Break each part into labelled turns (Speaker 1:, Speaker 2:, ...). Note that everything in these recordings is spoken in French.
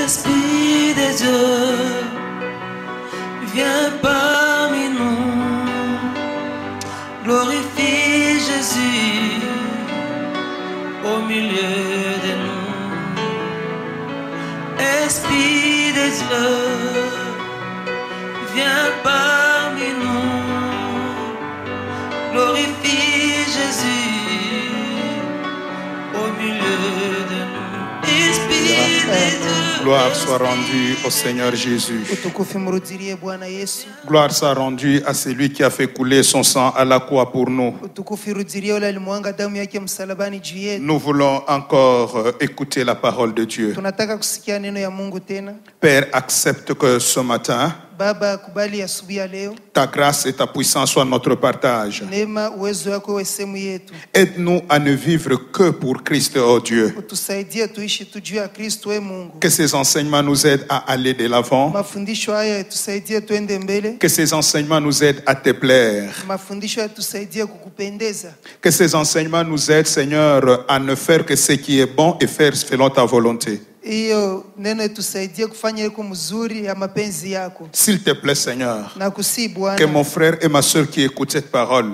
Speaker 1: Esprit de Dieu, viens parmi nous. Glorifie Jésus au milieu de nous. Esprit de Dieu, viens parmi nous. Glorifie Jésus au milieu de nous. Esprit de Dieu.
Speaker 2: Gloire soit rendue au Seigneur Jésus. Gloire soit rendue à celui qui a fait couler son sang à la croix pour nous. Nous voulons encore écouter la parole de Dieu. Père, accepte que ce matin,
Speaker 3: Baba, kubali asubuhi ya leo.
Speaker 2: Ta grâce et ta puissance soient notre partage.
Speaker 3: Neema uwezo wako uwe sehemu yetu.
Speaker 2: Aide-nous à ne vivre que pour Christ, oh Dieu.
Speaker 3: Utusaidie tuishi tu juu ya Kristo, we Mungu.
Speaker 2: Que ces enseignements nous aident à aller de l'avant.
Speaker 3: Mafundisho haya tusaidie tuende mbele.
Speaker 2: Que ces enseignements nous aident à te plaire.
Speaker 3: Mafundisho haya tusaidie kukupendeza.
Speaker 2: Que ces enseignements nous aident, Seigneur, à ne faire que ce qui est bon et faire selon ta volonté. S'il te plaît, Seigneur, que mon frère et ma soeur qui écoutent cette parole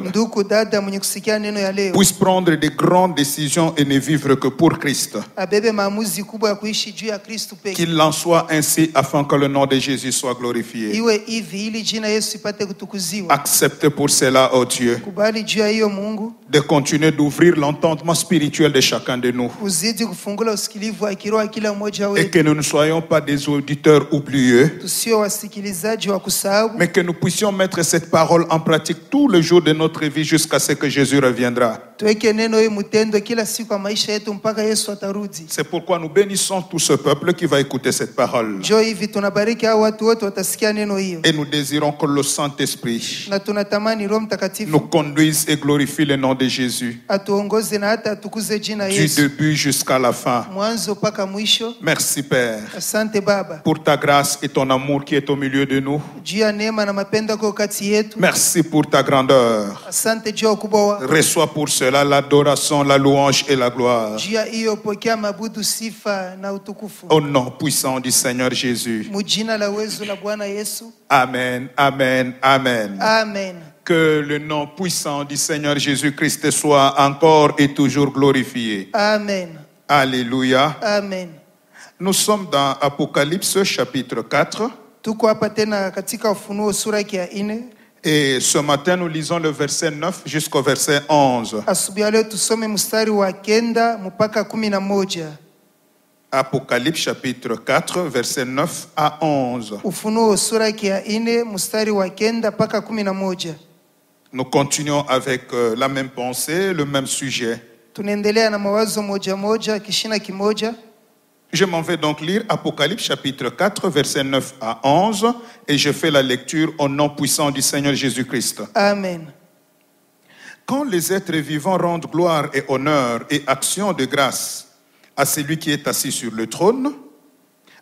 Speaker 2: puissent prendre de grandes décisions et ne vivre que pour Christ. Qu'il en soit ainsi afin que le nom de Jésus soit glorifié. Accepte pour cela, oh Dieu, de continuer d'ouvrir l'entendement spirituel de chacun de nous. Et que nous ne soyons pas des auditeurs oublieux, mais que nous puissions mettre cette parole en pratique tous les jours de notre vie jusqu'à ce que Jésus reviendra. C'est pourquoi nous bénissons tout ce peuple qui va écouter cette parole. Et nous désirons que le Saint-Esprit nous conduise et glorifie le nom de Jésus, du début jusqu'à la fin. Merci Père pour ta grâce et ton amour qui est au milieu de nous. Merci pour ta grandeur. Reçois pour cela l'adoration, la louange et la gloire. Au nom puissant du Seigneur Jésus. Amen, amen, amen.
Speaker 3: Amen.
Speaker 2: Que le nom puissant du Seigneur Jésus-Christ soit encore et toujours glorifié.
Speaker 3: Amen.
Speaker 2: Alléluia.
Speaker 3: Amen.
Speaker 2: Nous sommes dans Apocalypse chapitre 4. Et ce matin, nous lisons le verset 9 jusqu'au verset 11. Apocalypse chapitre 4, verset 9 à 11. Nous continuons avec la même pensée, le même sujet. Je m'en vais donc lire Apocalypse chapitre 4, verset 9 à 11, et je fais la lecture au nom puissant du Seigneur Jésus-Christ.
Speaker 3: Amen.
Speaker 2: Quand les êtres vivants rendent gloire et honneur et action de grâce à celui qui est assis sur le trône,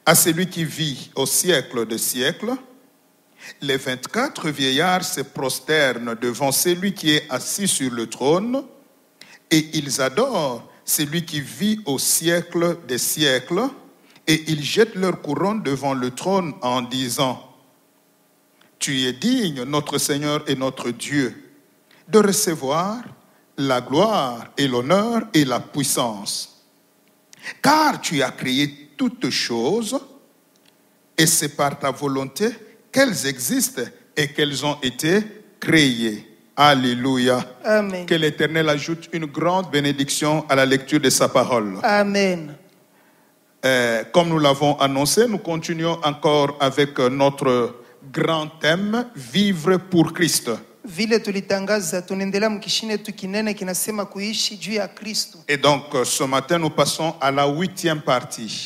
Speaker 2: à celui qui vit au siècle des siècles, les 24 vieillards se prosternent devant celui qui est assis sur le trône, et ils adorent celui qui vit au siècle des siècles, et ils jettent leur couronne devant le trône en disant: Tu es digne, notre Seigneur et notre Dieu, de recevoir la gloire et l'honneur et la puissance. Car tu as créé toutes choses, et c'est par ta volonté qu'elles existent et qu'elles ont été créées. Alléluia.
Speaker 3: Amen.
Speaker 2: Que l'Éternel ajoute une grande bénédiction à la lecture de sa parole.
Speaker 3: Amen.
Speaker 2: Comme nous l'avons annoncé, nous continuons encore avec notre grand thème, vivre pour Christ. Et donc ce matin nous passons à la 8e partie.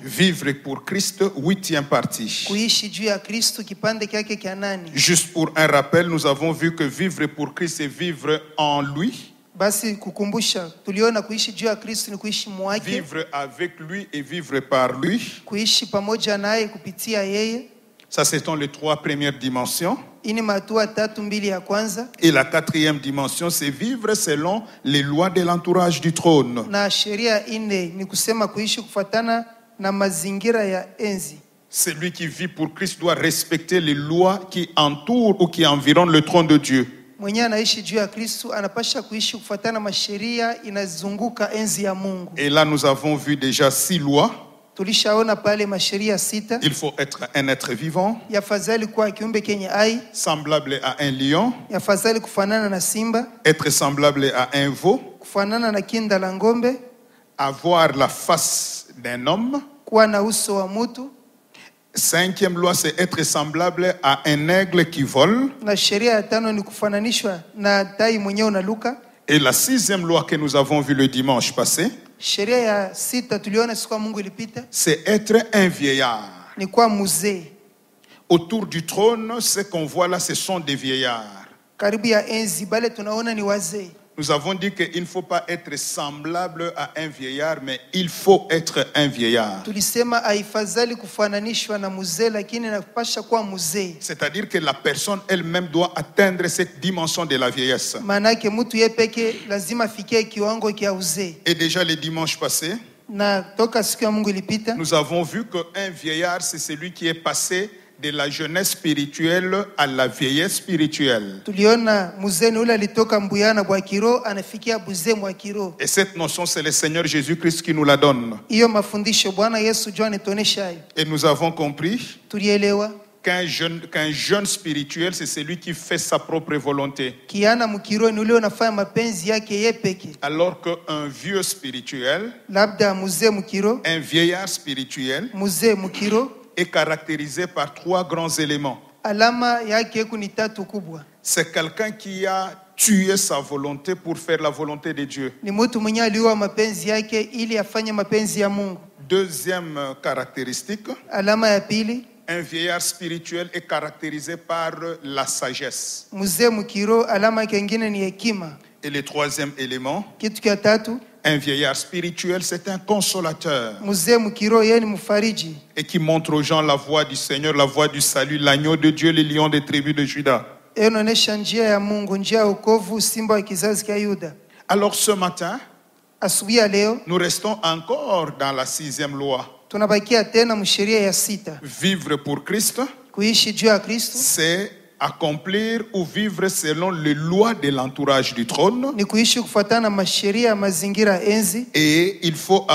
Speaker 2: Vivre pour Christ, 8e partie. Juste pour un rappel, nous avons vu que vivre pour Christ, c'est vivre en lui. Vivre avec lui et vivre par lui. Ça, ce sont les 3 premières dimensions.
Speaker 3: ini matua tatu mbili ya kwanza,
Speaker 2: Et la quatrième dimension, c'est vivre selon les lois de l'entourage du trône.
Speaker 3: na sheria ine ni kusema kuishi kufatana na mazingira ya enzi.
Speaker 2: Celui qui vit pour Christ doit respecter les lois qui entourent ou qui environnent le trône de Dieu.
Speaker 3: Mwenye anaishi juu ya Kristu anapasha kuishi kufatana masheria inazunguka enzi ya Mungu.
Speaker 2: Et là, nous avons vu déjà 6 lois.
Speaker 3: Tulishaona pale masheria sita.
Speaker 2: Il faut être un être vivant,
Speaker 3: Yafadhali kuwa kiumbe kenye hai,
Speaker 2: semblable à un lion,
Speaker 3: yafadhali kufanana na simba,
Speaker 2: être semblable à un veau,
Speaker 3: kufanana na kinda la ngombe,
Speaker 2: avoir la face d'un homme.
Speaker 3: kuwa na uso wa mutu.
Speaker 2: 5e loi, c'est être semblable à un aigle qui vole.
Speaker 3: Na sheria ya tano ni kufananishwa na tai mwenyewe unaluka.
Speaker 2: Et la 6e loi que nous avons vue le dimanche passé,
Speaker 3: Sheria ya sita tuliona siku ya Mungu ilipita
Speaker 2: c'est être un vieillard.
Speaker 3: ni kuwa muzee.
Speaker 2: Autour du trône, ce qu'on voit là, ce sont des vieillards.
Speaker 3: Karibu ya enzi bale tunaona ni wazee.
Speaker 2: Nous avons dit qu'il ne faut pas être semblable à un vieillard, mais il faut être un vieillard.
Speaker 3: Tulisema haifadhali kufananishwa na muzee, lakini inapasha kuwa muzee.
Speaker 2: C'est-à-dire que la personne elle-même doit atteindre cette dimension de la vieillesse.
Speaker 3: Maanake mtu ye peke lazima afikie kiwango kia uzee.
Speaker 2: Et déjà le dimanche passé,
Speaker 3: Na toka siku ya Mungu ilipita
Speaker 2: nous avons vu qu'un vieillard, c'est celui qui est passé de la jeunesse spirituelle à la vieillesse spirituelle.
Speaker 3: tuliona muzee ni ule alitoka mbuyana bwa kiro anafikia buzee mwa kiro.
Speaker 2: Et cette notion, c'est le Seigneur Jésus-Christ qui nous la donne.
Speaker 3: Hiyo mafundisho Bwana Yesu jua anatuonesha hayo.
Speaker 2: Et nous avons compris
Speaker 3: Tulielewa
Speaker 2: qu'un jeune spirituel, c'est celui qui fait sa propre volonté.
Speaker 3: kiana mkiro ni ule unafanya mapenzi yake ye peke.
Speaker 2: Alors qu'un vieux spirituel,
Speaker 3: Labda muzee mkiro,
Speaker 2: un vieillard spirituel,
Speaker 3: muzee mkiro
Speaker 2: est caractérisé par 3 grands éléments.
Speaker 3: alama yake ni tatu kubwa.
Speaker 2: C'est quelqu'un qui a tué sa volonté pour faire la volonté de Dieu.
Speaker 3: Ni mtu mwenye aliua mapenzi yake ili afanye mapenzi ya Mungu.
Speaker 2: Deuxième caractéristique,
Speaker 3: Alama ya pili,
Speaker 2: un vieillard spirituel est caractérisé par la sagesse.
Speaker 3: muzee mkiro alama yake nyingine ni hekima.
Speaker 2: Et le troisième élément,
Speaker 3: Kitu kia tatu,
Speaker 2: un vieillard spirituel, c'est un consolateur
Speaker 3: muzee mkiro yeye ni mfariji
Speaker 2: et qui montre aux gens la voie du Seigneur, la voie du salut, l'agneau de Dieu, le lion des tribus de Juda.
Speaker 3: yeye anaonesha njia ya Mungu, njia ya wokovu, simba wa kizazi kia Yuda.
Speaker 2: Alors ce matin,
Speaker 3: Asubuhi ya leo
Speaker 2: nous restons encore dans la 6e loi.
Speaker 3: tunabakia tena msheria ya sita.
Speaker 2: Vivre pour Christ,
Speaker 3: Kuishi juu ya Kristo
Speaker 2: c'est accomplir ou vivre selon les lois de l'entourage du trône.
Speaker 3: ni kuishi kufuatana na masheria ya mazingira ya enzi.
Speaker 2: Et il faut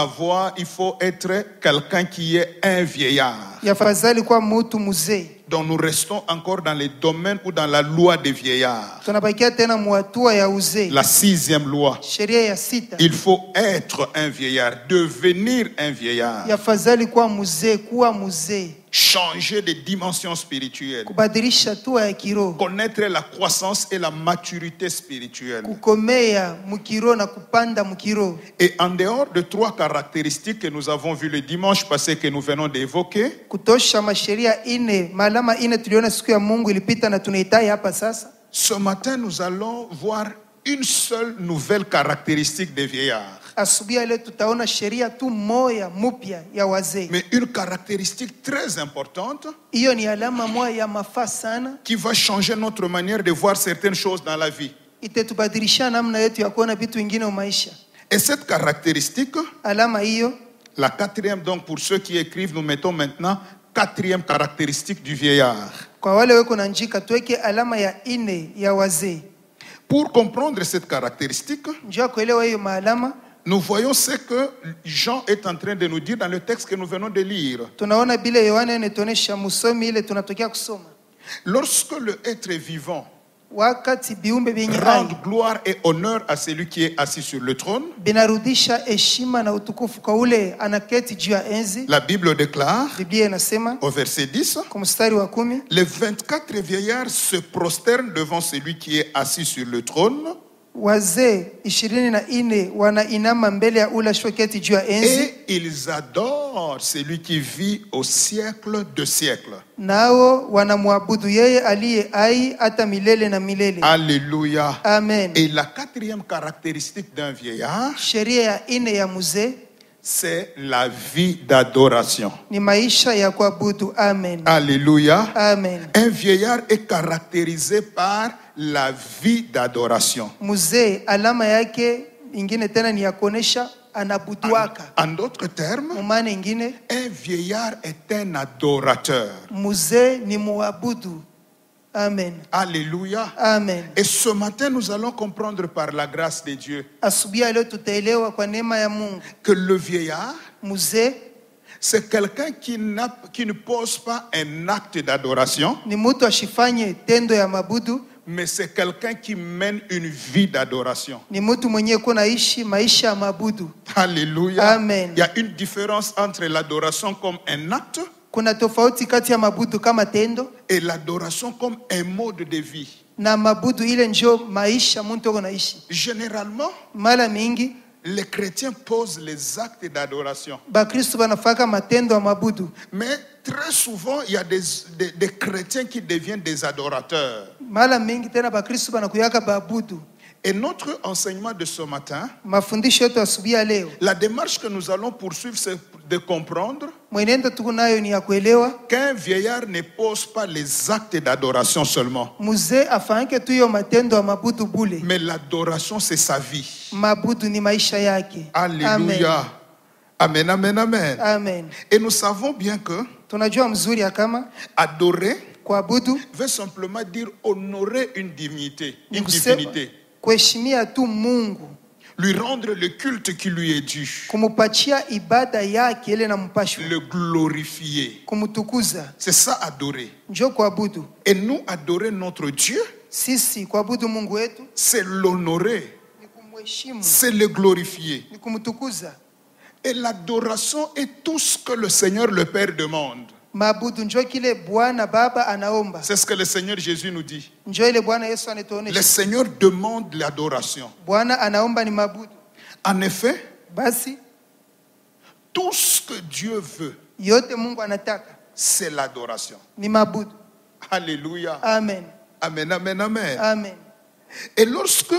Speaker 2: être quelqu'un qui est un vieillard.
Speaker 3: Yafadhali kuwa mtu muzee.
Speaker 2: Donc nous restons encore dans les domaines ou dans la loi des vieillards.
Speaker 3: Tunabakia tena muhatua ya uzee.
Speaker 2: La 6e loi.
Speaker 3: Sheria ya sita.
Speaker 2: Il faut être un vieillard, devenir un vieillard.
Speaker 3: Yafadhali kuwa muzee, kuwa muzee.
Speaker 2: Changer de dimension spirituelle.
Speaker 3: Kubadilisha hatua ya kiroho.
Speaker 2: Connaître la croissance et la maturité spirituelle.
Speaker 3: Kukomea mkiro na kupanda mkiro.
Speaker 2: Et en dehors de 3 caractéristiques que nous avons vues le dimanche passé que nous venons d'évoquer,
Speaker 3: Kutosha masheria ine, malama ine tuliona siku ya Mungu ilipita na tunaitai hapa sasa.
Speaker 2: ce matin nous allons voir une seule nouvelle caractéristique des vieillards.
Speaker 3: Asubuhi ya leo tutaona sheria tu moya mupya ya wazee.
Speaker 2: Mais une caractéristique très importante
Speaker 3: Hiyo ni alama moja ya mafaa sana.
Speaker 2: qui va changer notre manière de voir certaines choses dans la vie.
Speaker 3: Itatubadilisha namna yetu ya kuona vitu vingine maisha.
Speaker 2: Et cette caractéristique,
Speaker 3: Alama hiyo,
Speaker 2: la 4e, donc pour ceux qui écrivent, nous mettons maintenant 4e caractéristique du vieillard.
Speaker 3: kwa wale weko na njika tuweke alama ya ine ya wazee.
Speaker 2: Pour comprendre cette caractéristique,
Speaker 3: Njoo kuelewa hiyo maalama,
Speaker 2: nous voyons ce que Jean est en train de nous dire dans le texte que nous venons de lire.
Speaker 3: tunaona bile Yohana anatuonesha musomi ile tunatokea kusoma.
Speaker 2: Lorsque le être vivant
Speaker 3: Wakati biumbe vyenye hai
Speaker 2: rend gloire et honneur à celui qui est assis sur le trône,
Speaker 3: binarudisha heshima na utukufu kwa ule anaketi juu ya enzi.
Speaker 2: la Bible déclare
Speaker 3: Biblia inasema
Speaker 2: au verset 10,
Speaker 3: kwa mstari wa 10,
Speaker 2: les 24 vieillards se prosternent devant celui qui est assis sur le trône
Speaker 3: wazee 24 wanainama mbele ya ule ashoketi juu ya enzi,
Speaker 2: et ils adorent celui qui vit au siècle de siècles.
Speaker 3: nao wanamwabudu yeye aliye hai hata milele na milele.
Speaker 2: Alléluia.
Speaker 3: Amen.
Speaker 2: Et la 4e caractéristique d'un vieillard,
Speaker 3: Sheria ya ine ya muzee,
Speaker 2: c'est la vie d'adoration.
Speaker 3: ni maisha ya kuabudu. Amen.
Speaker 2: Alléluia.
Speaker 3: Amen.
Speaker 2: Un vieillard est caractérisé par la vie d'adoration.
Speaker 3: Mzee alama yake ingine tena ni ya kuonesha anabuduaka.
Speaker 2: En d'autres termes,
Speaker 3: Mumane ingine,
Speaker 2: un vieillard est un adorateur.
Speaker 3: mzee ni muabudu. Amen.
Speaker 2: Alléluia.
Speaker 3: Amen.
Speaker 2: Et ce matin, nous allons comprendre par la grâce de Dieu
Speaker 3: Asubuhi ya leo tutaelewa kwa neema ya Mungu,
Speaker 2: que le vieillard,
Speaker 3: mzee
Speaker 2: c'est quelqu'un qui ne pose pas un acte d'adoration,
Speaker 3: ni mtu ashifanye tendo ya mabudu,
Speaker 2: mais c'est quelqu'un qui mène une vie d'adoration.
Speaker 3: ni mtu mwenyewe kunaishi maisha ya mabudu.
Speaker 2: Alléluia.
Speaker 3: Amen.
Speaker 2: Il y a une différence entre l'adoration comme un acte
Speaker 3: Kuna tofauti kati ya mabudu kama tendo
Speaker 2: et l'adoration comme un mode de vie.
Speaker 3: na mabudu ile njo maisha mtu kunaishi.
Speaker 2: Généralement,
Speaker 3: Mara mingi
Speaker 2: les chrétiens posent les actes d'adoration.
Speaker 3: Bakristo banafaka matendo ya mabudu,
Speaker 2: Mais très souvent, il y a des chrétiens qui deviennent des adorateurs.
Speaker 3: mara mingi tena Bakristo banakuyaka babudu.
Speaker 2: Et notre enseignement de ce matin,
Speaker 3: Mafundisho yetu asubuhi ya leo,
Speaker 2: la démarche que nous allons poursuivre, c'est de comprendre
Speaker 3: mwenendo tuko nayo ni ya kuelewa
Speaker 2: qu'un vieillard ne pose pas les actes d'adoration seulement.
Speaker 3: mzee afanyike tu hiyo matendo ya mabudu bule.
Speaker 2: Mais l'adoration, c'est sa vie.
Speaker 3: Mabudu ni maisha yake.
Speaker 2: Alléluia. Amen, amen, amen.
Speaker 3: Amen.
Speaker 2: Et nous savons bien que
Speaker 3: Tunajua mzuri ya kama
Speaker 2: adorer
Speaker 3: kuabudu
Speaker 2: veut simplement dire honorer une divinité,
Speaker 3: ni
Speaker 2: une
Speaker 3: kusema
Speaker 2: divinité.
Speaker 3: kuheshimia tu Mungu,
Speaker 2: Lui rendre le culte qui lui est dû.
Speaker 3: kumupachia ibada yake ile na mpasho,
Speaker 2: Le glorifier.
Speaker 3: kumtukuza,
Speaker 2: C'est ça adorer.
Speaker 3: njo kuabudu.
Speaker 2: Et nous, adorer notre Dieu,
Speaker 3: Sisi kuabudu Mungu wetu
Speaker 2: c'est l'honorer,
Speaker 3: ni kumheshimu,
Speaker 2: c'est le glorifier.
Speaker 3: ni kumtukuza.
Speaker 2: Et l'adoration est tout ce que le Seigneur le Père demande.
Speaker 3: Mabudu njo kile Bwana Baba anaomba,
Speaker 2: C'est ce que le Seigneur Jésus nous dit.
Speaker 3: njo ile Bwana Yesu
Speaker 2: Le
Speaker 3: anatuonesha.
Speaker 2: Seigneur demande l'adoration.
Speaker 3: Bwana anaomba ni mabudu.
Speaker 2: En effet,
Speaker 3: Basi
Speaker 2: tout ce que Dieu veut,
Speaker 3: yote Mungu anataka
Speaker 2: c'est l'adoration.
Speaker 3: ni mabudu.
Speaker 2: Alléluia.
Speaker 3: Amen.
Speaker 2: Amen, amen, amen.
Speaker 3: Amen.
Speaker 2: Et lorsque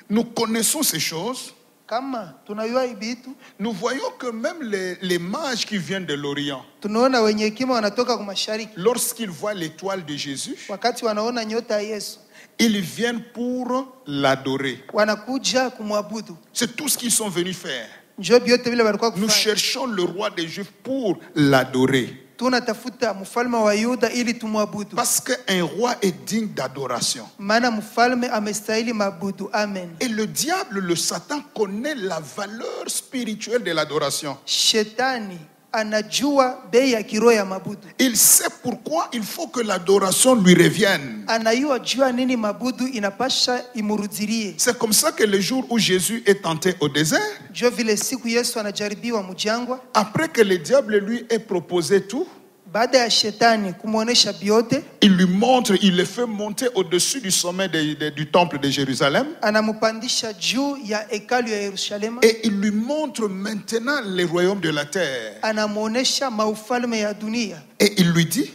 Speaker 2: nous connaissons ces choses,
Speaker 3: Kama tunayua ibitu,
Speaker 2: nous voyons que même les mages qui viennent de l'Orient,
Speaker 3: tunaona wenye hekima wanatoka kwa mashariki,
Speaker 2: lorsqu'ils voient l'étoile de Jésus,
Speaker 3: wakati wanaona nyota ya Yesu
Speaker 2: ils viennent pour l'adorer.
Speaker 3: wanakuja kumwabudu.
Speaker 2: C'est tout ce qu'ils sont venus faire.
Speaker 3: Njo byote vile walikuwa
Speaker 2: Nous
Speaker 3: kufanya.
Speaker 2: cherchons le roi des Juifs pour l'adorer.
Speaker 3: Tunatafuta mfalme wa Yuda ili tumwabudu,
Speaker 2: Parce qu'un roi est digne d'adoration.
Speaker 3: maana mfalme amestahili mabudu. Amen.
Speaker 2: Et le diable, le Satan, connaît la valeur spirituelle de l'adoration.
Speaker 3: Shetani anajua bei ya kiroho ya mabudu,
Speaker 2: Il sait pourquoi il faut que l'adoration lui revienne.
Speaker 3: anayua jua nini mabudu inapasha imurudirie.
Speaker 2: C'est comme ça que le jour où Jésus est tenté au désert,
Speaker 3: Njo vile siku Yesu anajaribiwa mjangwa,
Speaker 2: après que le diable lui ait proposé tout,
Speaker 3: baada ya shetani kumwonesha byote,
Speaker 2: il lui montre, il le fait monter au-dessus du sommet du temple de Jérusalem.
Speaker 3: anamupandisha juu ya hekalu ya Yerusalema,
Speaker 2: Et il lui montre maintenant les royaumes de la terre.
Speaker 3: anamwonesha maufalme ya dunia,
Speaker 2: Et il lui dit,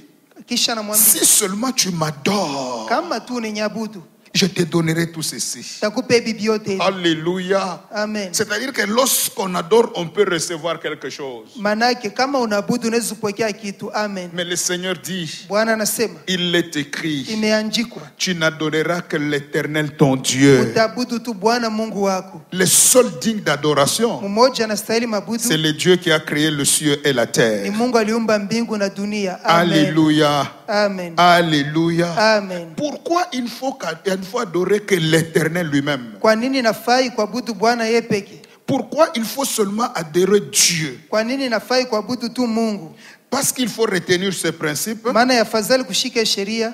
Speaker 3: kisha anamwambia
Speaker 2: si seulement tu m'adores,
Speaker 3: kama tu ninyabudu
Speaker 2: je te donnerai tout ceci.
Speaker 3: takupe hivi vyote.
Speaker 2: Alléluia.
Speaker 3: Amen.
Speaker 2: C'est-à-dire que lorsqu'on adore, on peut recevoir quelque chose.
Speaker 3: Manake kama unabudu unaweza kupokea kitu. Amen.
Speaker 2: Mais le Seigneur dit,
Speaker 3: Bwana anasema
Speaker 2: il est écrit,
Speaker 3: imeandikwa,
Speaker 2: tu n'adoreras que l'Éternel ton Dieu.
Speaker 3: utabudu tu Bwana Mungu wako.
Speaker 2: Le seul digne d'adoration,
Speaker 3: Mmoja anastahili mabudu,
Speaker 2: c'est le Dieu qui a créé le ciel et la
Speaker 3: ni
Speaker 2: terre.
Speaker 3: Mungu aliumba mbingu na dunia. Amen.
Speaker 2: Alléluia.
Speaker 3: Amen.
Speaker 2: Alléluia.
Speaker 3: Amen.
Speaker 2: Pourquoi il faut adorer que l'Éternel lui-même?
Speaker 3: Kwa nini nafai kuabudu Bwana yeye peke?
Speaker 2: Pourquoi il faut seulement adorer Dieu?
Speaker 3: Kwa nini nafai kuabudu tu Mungu?
Speaker 2: Parce qu'il faut retenir ce principe.
Speaker 3: Maana yafadhali kushika sheria.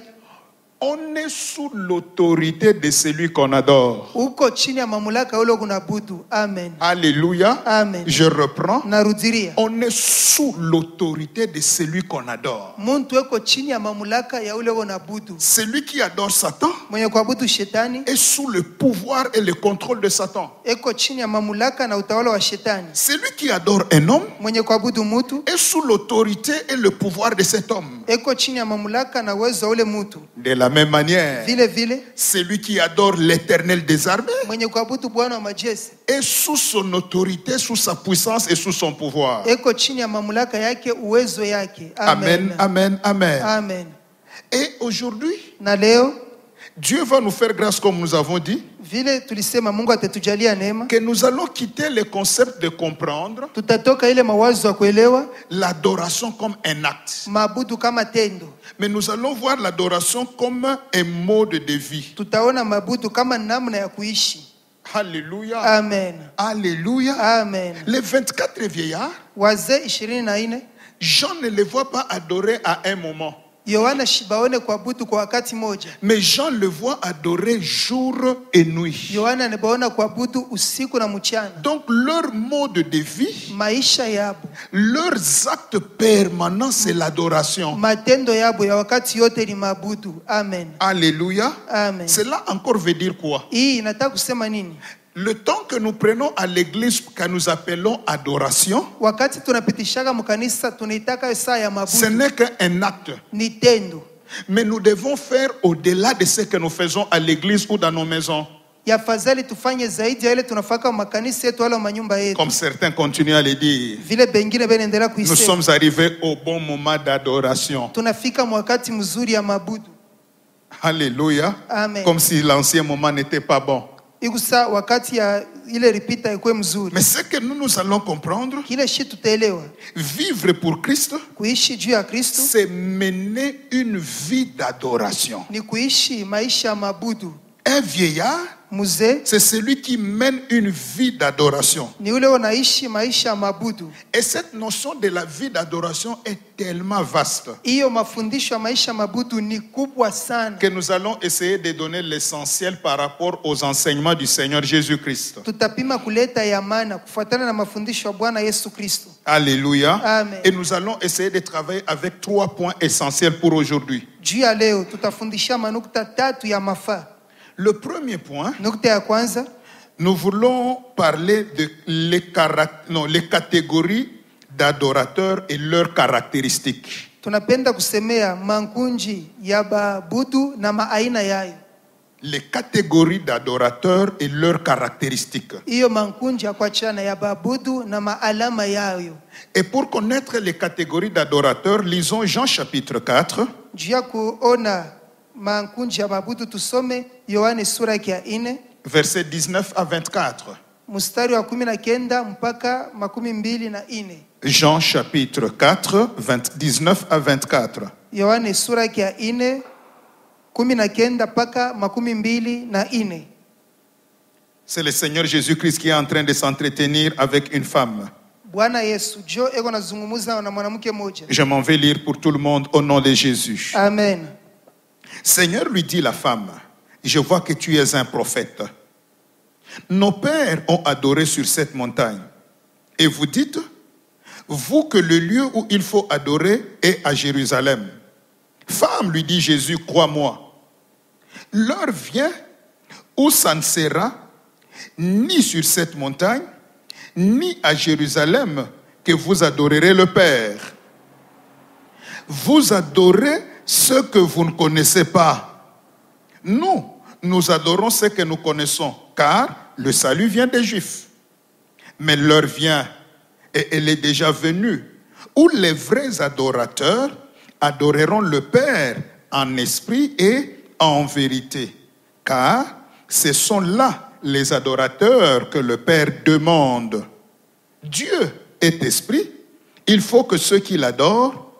Speaker 2: On est sous l'autorité de celui qu'on adore.
Speaker 3: Uko chini ya mamlaka ule kunabudu. Amen.
Speaker 2: Alléluia.
Speaker 3: Amen.
Speaker 2: Je reprends.
Speaker 3: Narudiria.
Speaker 2: On est sous l'autorité de celui qu'on adore.
Speaker 3: Muntu eko chini ya mamlaka ya ule kunabudu.
Speaker 2: Celui qui adore Satan
Speaker 3: Mwenye kuabudu shetani
Speaker 2: est sous le pouvoir et le contrôle de Satan.
Speaker 3: eko chini ya mamlaka na utawala wa shetani.
Speaker 2: Celui qui adore un homme
Speaker 3: Mwenye kuabudu mutu
Speaker 2: est sous l'autorité et le pouvoir de cet homme.
Speaker 3: eko chini ya mamlaka na uwezo wa ule mutu.
Speaker 2: De la la même manière,
Speaker 3: vile vile
Speaker 2: celui qui adore l'Éternel des armées
Speaker 3: mwenye kuabudu Bwana wa majeshi
Speaker 2: est sous son autorité, sous sa puissance et sous son pouvoir.
Speaker 3: eko chini ya mamlaka yake, uwezo yake.
Speaker 2: Amen, amen, amen.
Speaker 3: Amen.
Speaker 2: Et aujourd'hui,
Speaker 3: Na leo
Speaker 2: Dieu va nous faire grâce, comme nous avons dit,
Speaker 3: vile tulisema Mungu atatujalia neema,
Speaker 2: que nous allons quitter le concept de comprendre
Speaker 3: tutatoka ile mawazo ya kuelewa
Speaker 2: l'adoration comme un acte.
Speaker 3: maabudu kama tendo,
Speaker 2: Mais nous allons voir l'adoration comme un mode de vie.
Speaker 3: tutaona maabudu kama namna ya kuishi.
Speaker 2: Alléluia.
Speaker 3: Amen.
Speaker 2: Alléluia.
Speaker 3: Amen.
Speaker 2: Les 24 vieillards,
Speaker 3: Wazee 24
Speaker 2: Jean ne les voit pas adorer à un moment.
Speaker 3: Yohana shibaone kuabudu kwa wakati moja.
Speaker 2: Mais Jean le voit adorer jour et nuit.
Speaker 3: Yohana anabaona kuabudu usiku na mchana.
Speaker 2: Donc leur mode de vie,
Speaker 3: Maisha yabo,
Speaker 2: leurs actes permanents, c'est l'adoration.
Speaker 3: matendo yabo ya wakati yote ni maabudu. Amen.
Speaker 2: Alléluia.
Speaker 3: Amen.
Speaker 2: Cela encore veut dire quoi?
Speaker 3: Hii inataka kusema nini?
Speaker 2: Le temps que nous prenons à l'église, que nous appelons adoration,
Speaker 3: Wakati tunapitishaka mkanisa tunaitaka saa ya
Speaker 2: ce
Speaker 3: maabudu
Speaker 2: n'est qu'un acte.
Speaker 3: ni tendo.
Speaker 2: Mais nous devons faire au-delà de ce que nous faisons à l'église ou dans nos maisons.
Speaker 3: Yafadhali tufanye zaidi ya ile tunafaka makanisa yetu wala manyumba yetu.
Speaker 2: Comme certains continuent à le dire.
Speaker 3: Vile bengine benaendelea
Speaker 2: Nous
Speaker 3: kuisema.
Speaker 2: sommes arrivés au bon moment d'adoration.
Speaker 3: Tunafika wakati mzuri ya maabudu.
Speaker 2: Alléluia.
Speaker 3: Amen.
Speaker 2: Comme si l'ancien moment n'était pas bon.
Speaker 3: Ikusa wakati ya ile ripita ikuwe mzuri.
Speaker 2: Mais ce que nous allons comprendre,
Speaker 3: Kile shi tutaelewa.
Speaker 2: vivre pour Christ,
Speaker 3: Kuishi juu ya Kristo
Speaker 2: c'est mener une vie d'adoration.
Speaker 3: ni kuishi maisha ya maabudu.
Speaker 2: Un vieillard,
Speaker 3: Mzee
Speaker 2: c'est celui qui mène une vie d'adoration.
Speaker 3: ni ule unaishi maisha ya maabudu.
Speaker 2: Et cette notion de la vie d'adoration est tellement vaste
Speaker 3: Hiyo mafundisho ya maisha ya maabudu ni kubwa sana.
Speaker 2: que nous allons essayer de donner l'essentiel par rapport aux enseignements du Seigneur Jésus-Christ.
Speaker 3: Tutapima kuleta ya maana kufuatana na mafundisho ya Bwana Yesu Kristo.
Speaker 2: Alléluia.
Speaker 3: Amen.
Speaker 2: Et nous allons essayer de travailler avec 3 points essentiels pour aujourd'hui.
Speaker 3: Juu ya leo tutafundisha manukta 3 ya mafaa.
Speaker 2: Le premier point,
Speaker 3: Nukta ya kwanza
Speaker 2: nous voulons parler de les catégories d'adorateurs et leurs caractéristiques.
Speaker 3: tunapenda kusemea mankunji ya baabudu na maaina yayo.
Speaker 2: Les catégories d'adorateurs et leurs caractéristiques.
Speaker 3: Hiyo mankunji ya kuachana ya baabudu na maalama yayo.
Speaker 2: Et pour connaître les catégories d'adorateurs, lisons Jean chapitre 4,
Speaker 3: Juu ya kuona mankunji ya baabudu tusome Yohane sura ya 4
Speaker 2: versets 19 à 24.
Speaker 3: mstari wa 19 mpaka 24.
Speaker 2: Jean chapitre 4, 19 à 24.
Speaker 3: Yohane sura ya 4 19 mpaka 24.
Speaker 2: C'est le Seigneur Jésus-Christ qui est en train de s'entretenir avec une femme.
Speaker 3: Bwana Yesu jo eko nazungumuza na mwanamke mmoja.
Speaker 2: Je m'en vais lire pour tout le monde au nom de Jésus.
Speaker 3: Amen.
Speaker 2: Seigneur, lui dit la femme, je vois que tu es un prophète. Nos pères ont adoré sur cette montagne. Et vous dites, vous que le lieu où il faut adorer est à Jérusalem. Femme, lui dit Jésus, crois-moi. L'heure vient où ça ne sera ni sur cette montagne, ni à Jérusalem que vous adorerez le Père. Vous adorez ce que vous ne connaissez pas. Nous adorons ce que nous connaissons, car le salut vient des Juifs. Mais l'heure vient, et elle est déjà venue, où les vrais adorateurs adoreront le Père en esprit et en vérité. Car ce sont là les adorateurs que le Père demande. Dieu est esprit. Il faut que ceux qui l'adorent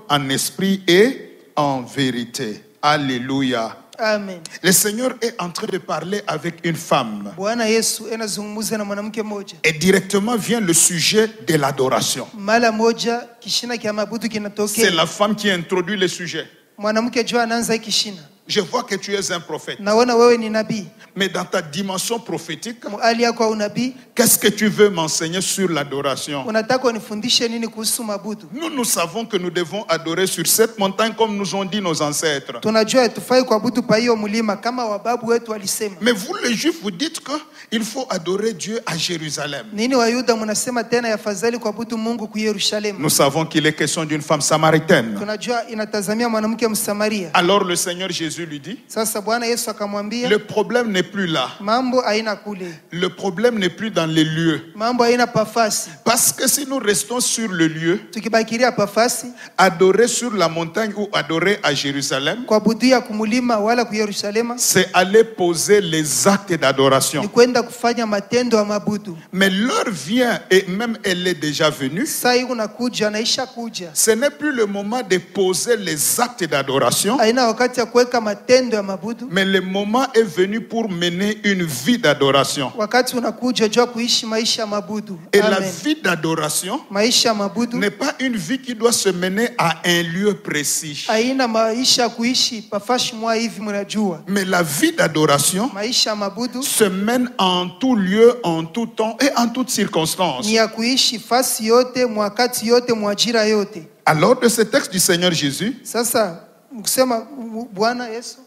Speaker 2: en esprit et en vérité. Alléluia.
Speaker 3: Amen.
Speaker 2: Le Seigneur est en train de parler avec une femme.
Speaker 3: Bwana Yesu anazungumza na mwanamke mmoja.
Speaker 2: Et directement vient le sujet de l'adoration.
Speaker 3: Mara moja kishina kia mabudu
Speaker 2: C'est
Speaker 3: kinatokea.
Speaker 2: la femme qui introduit le sujet.
Speaker 3: Mwanamke jo anaanza kishina.
Speaker 2: Je vois que tu es un prophète.
Speaker 3: naona wewe ni nabii.
Speaker 2: Mais dans ta dimension prophétique,
Speaker 3: Hali yako ya unabii,
Speaker 2: qu'est-ce que tu veux m'enseigner sur l'adoration?
Speaker 3: unataka unifundishe nini kuhusu mabudu?
Speaker 2: Nous savons que nous devons adorer sur cette montagne comme nous ont dit nos ancêtres.
Speaker 3: Tunajua tufai kuabudu pa hiyo mlima kama wababu wetu walisema.
Speaker 2: Mais vous les Juifs, vous dites qu'il faut adorer Dieu à Jérusalem.
Speaker 3: Nini Wayuda mnasema tena yafadhali kuabudu Mungu ku Yerusalemu?
Speaker 2: Nous savons qu'il est question d'une femme samaritaine.
Speaker 3: Tunajua inatazamia mwanamke Msamaria.
Speaker 2: Alors le Seigneur Jésus lui dit,
Speaker 3: Sasa Bwana Yesu akamwambia,
Speaker 2: le problème n'est plus là.
Speaker 3: mambo haina kule.
Speaker 2: Le problème n'est plus dans les lieux.
Speaker 3: Mambo haina pafasi.
Speaker 2: Parce que si nous restons sur le lieu,
Speaker 3: Tukibakiria pafasi,
Speaker 2: adorer sur la montagne ou adorer à Jérusalem,
Speaker 3: kuabudia kumulima wala ku Yerusalema,
Speaker 2: c'est aller poser les actes d'adoration.
Speaker 3: ni kwenda kufanya matendo ya mabudu.
Speaker 2: Mais l'heure vient, et même elle est déjà venue,
Speaker 3: Sasa hiyo nakuja naisha kuja.
Speaker 2: ce n'est plus le moment de poser les actes d'adoration,
Speaker 3: Haina wakati ya kuweka matendo ya mabudu.
Speaker 2: mais le moment est venu pour mener une vie d'adoration.
Speaker 3: Wakati unakuja jua kuishi maisha ya mabudu.
Speaker 2: Et la
Speaker 3: Amen.
Speaker 2: vie d'adoration
Speaker 3: Maisha ya mabudu
Speaker 2: n'est pas une vie qui doit se mener à un lieu précis.
Speaker 3: haina maisha ya kuishi pafashi mwa hivi mnajua.
Speaker 2: Mais la vie d'adoration
Speaker 3: Maisha ya mabudu
Speaker 2: se mène en tout lieu, en tout temps et en toutes circonstances.
Speaker 3: ni ya kuishi fasi yote, mwakati yote, mwajira yote.
Speaker 2: Alors de ce texte du Seigneur Jésus,
Speaker 3: Sasa kusema Bwana Yesu,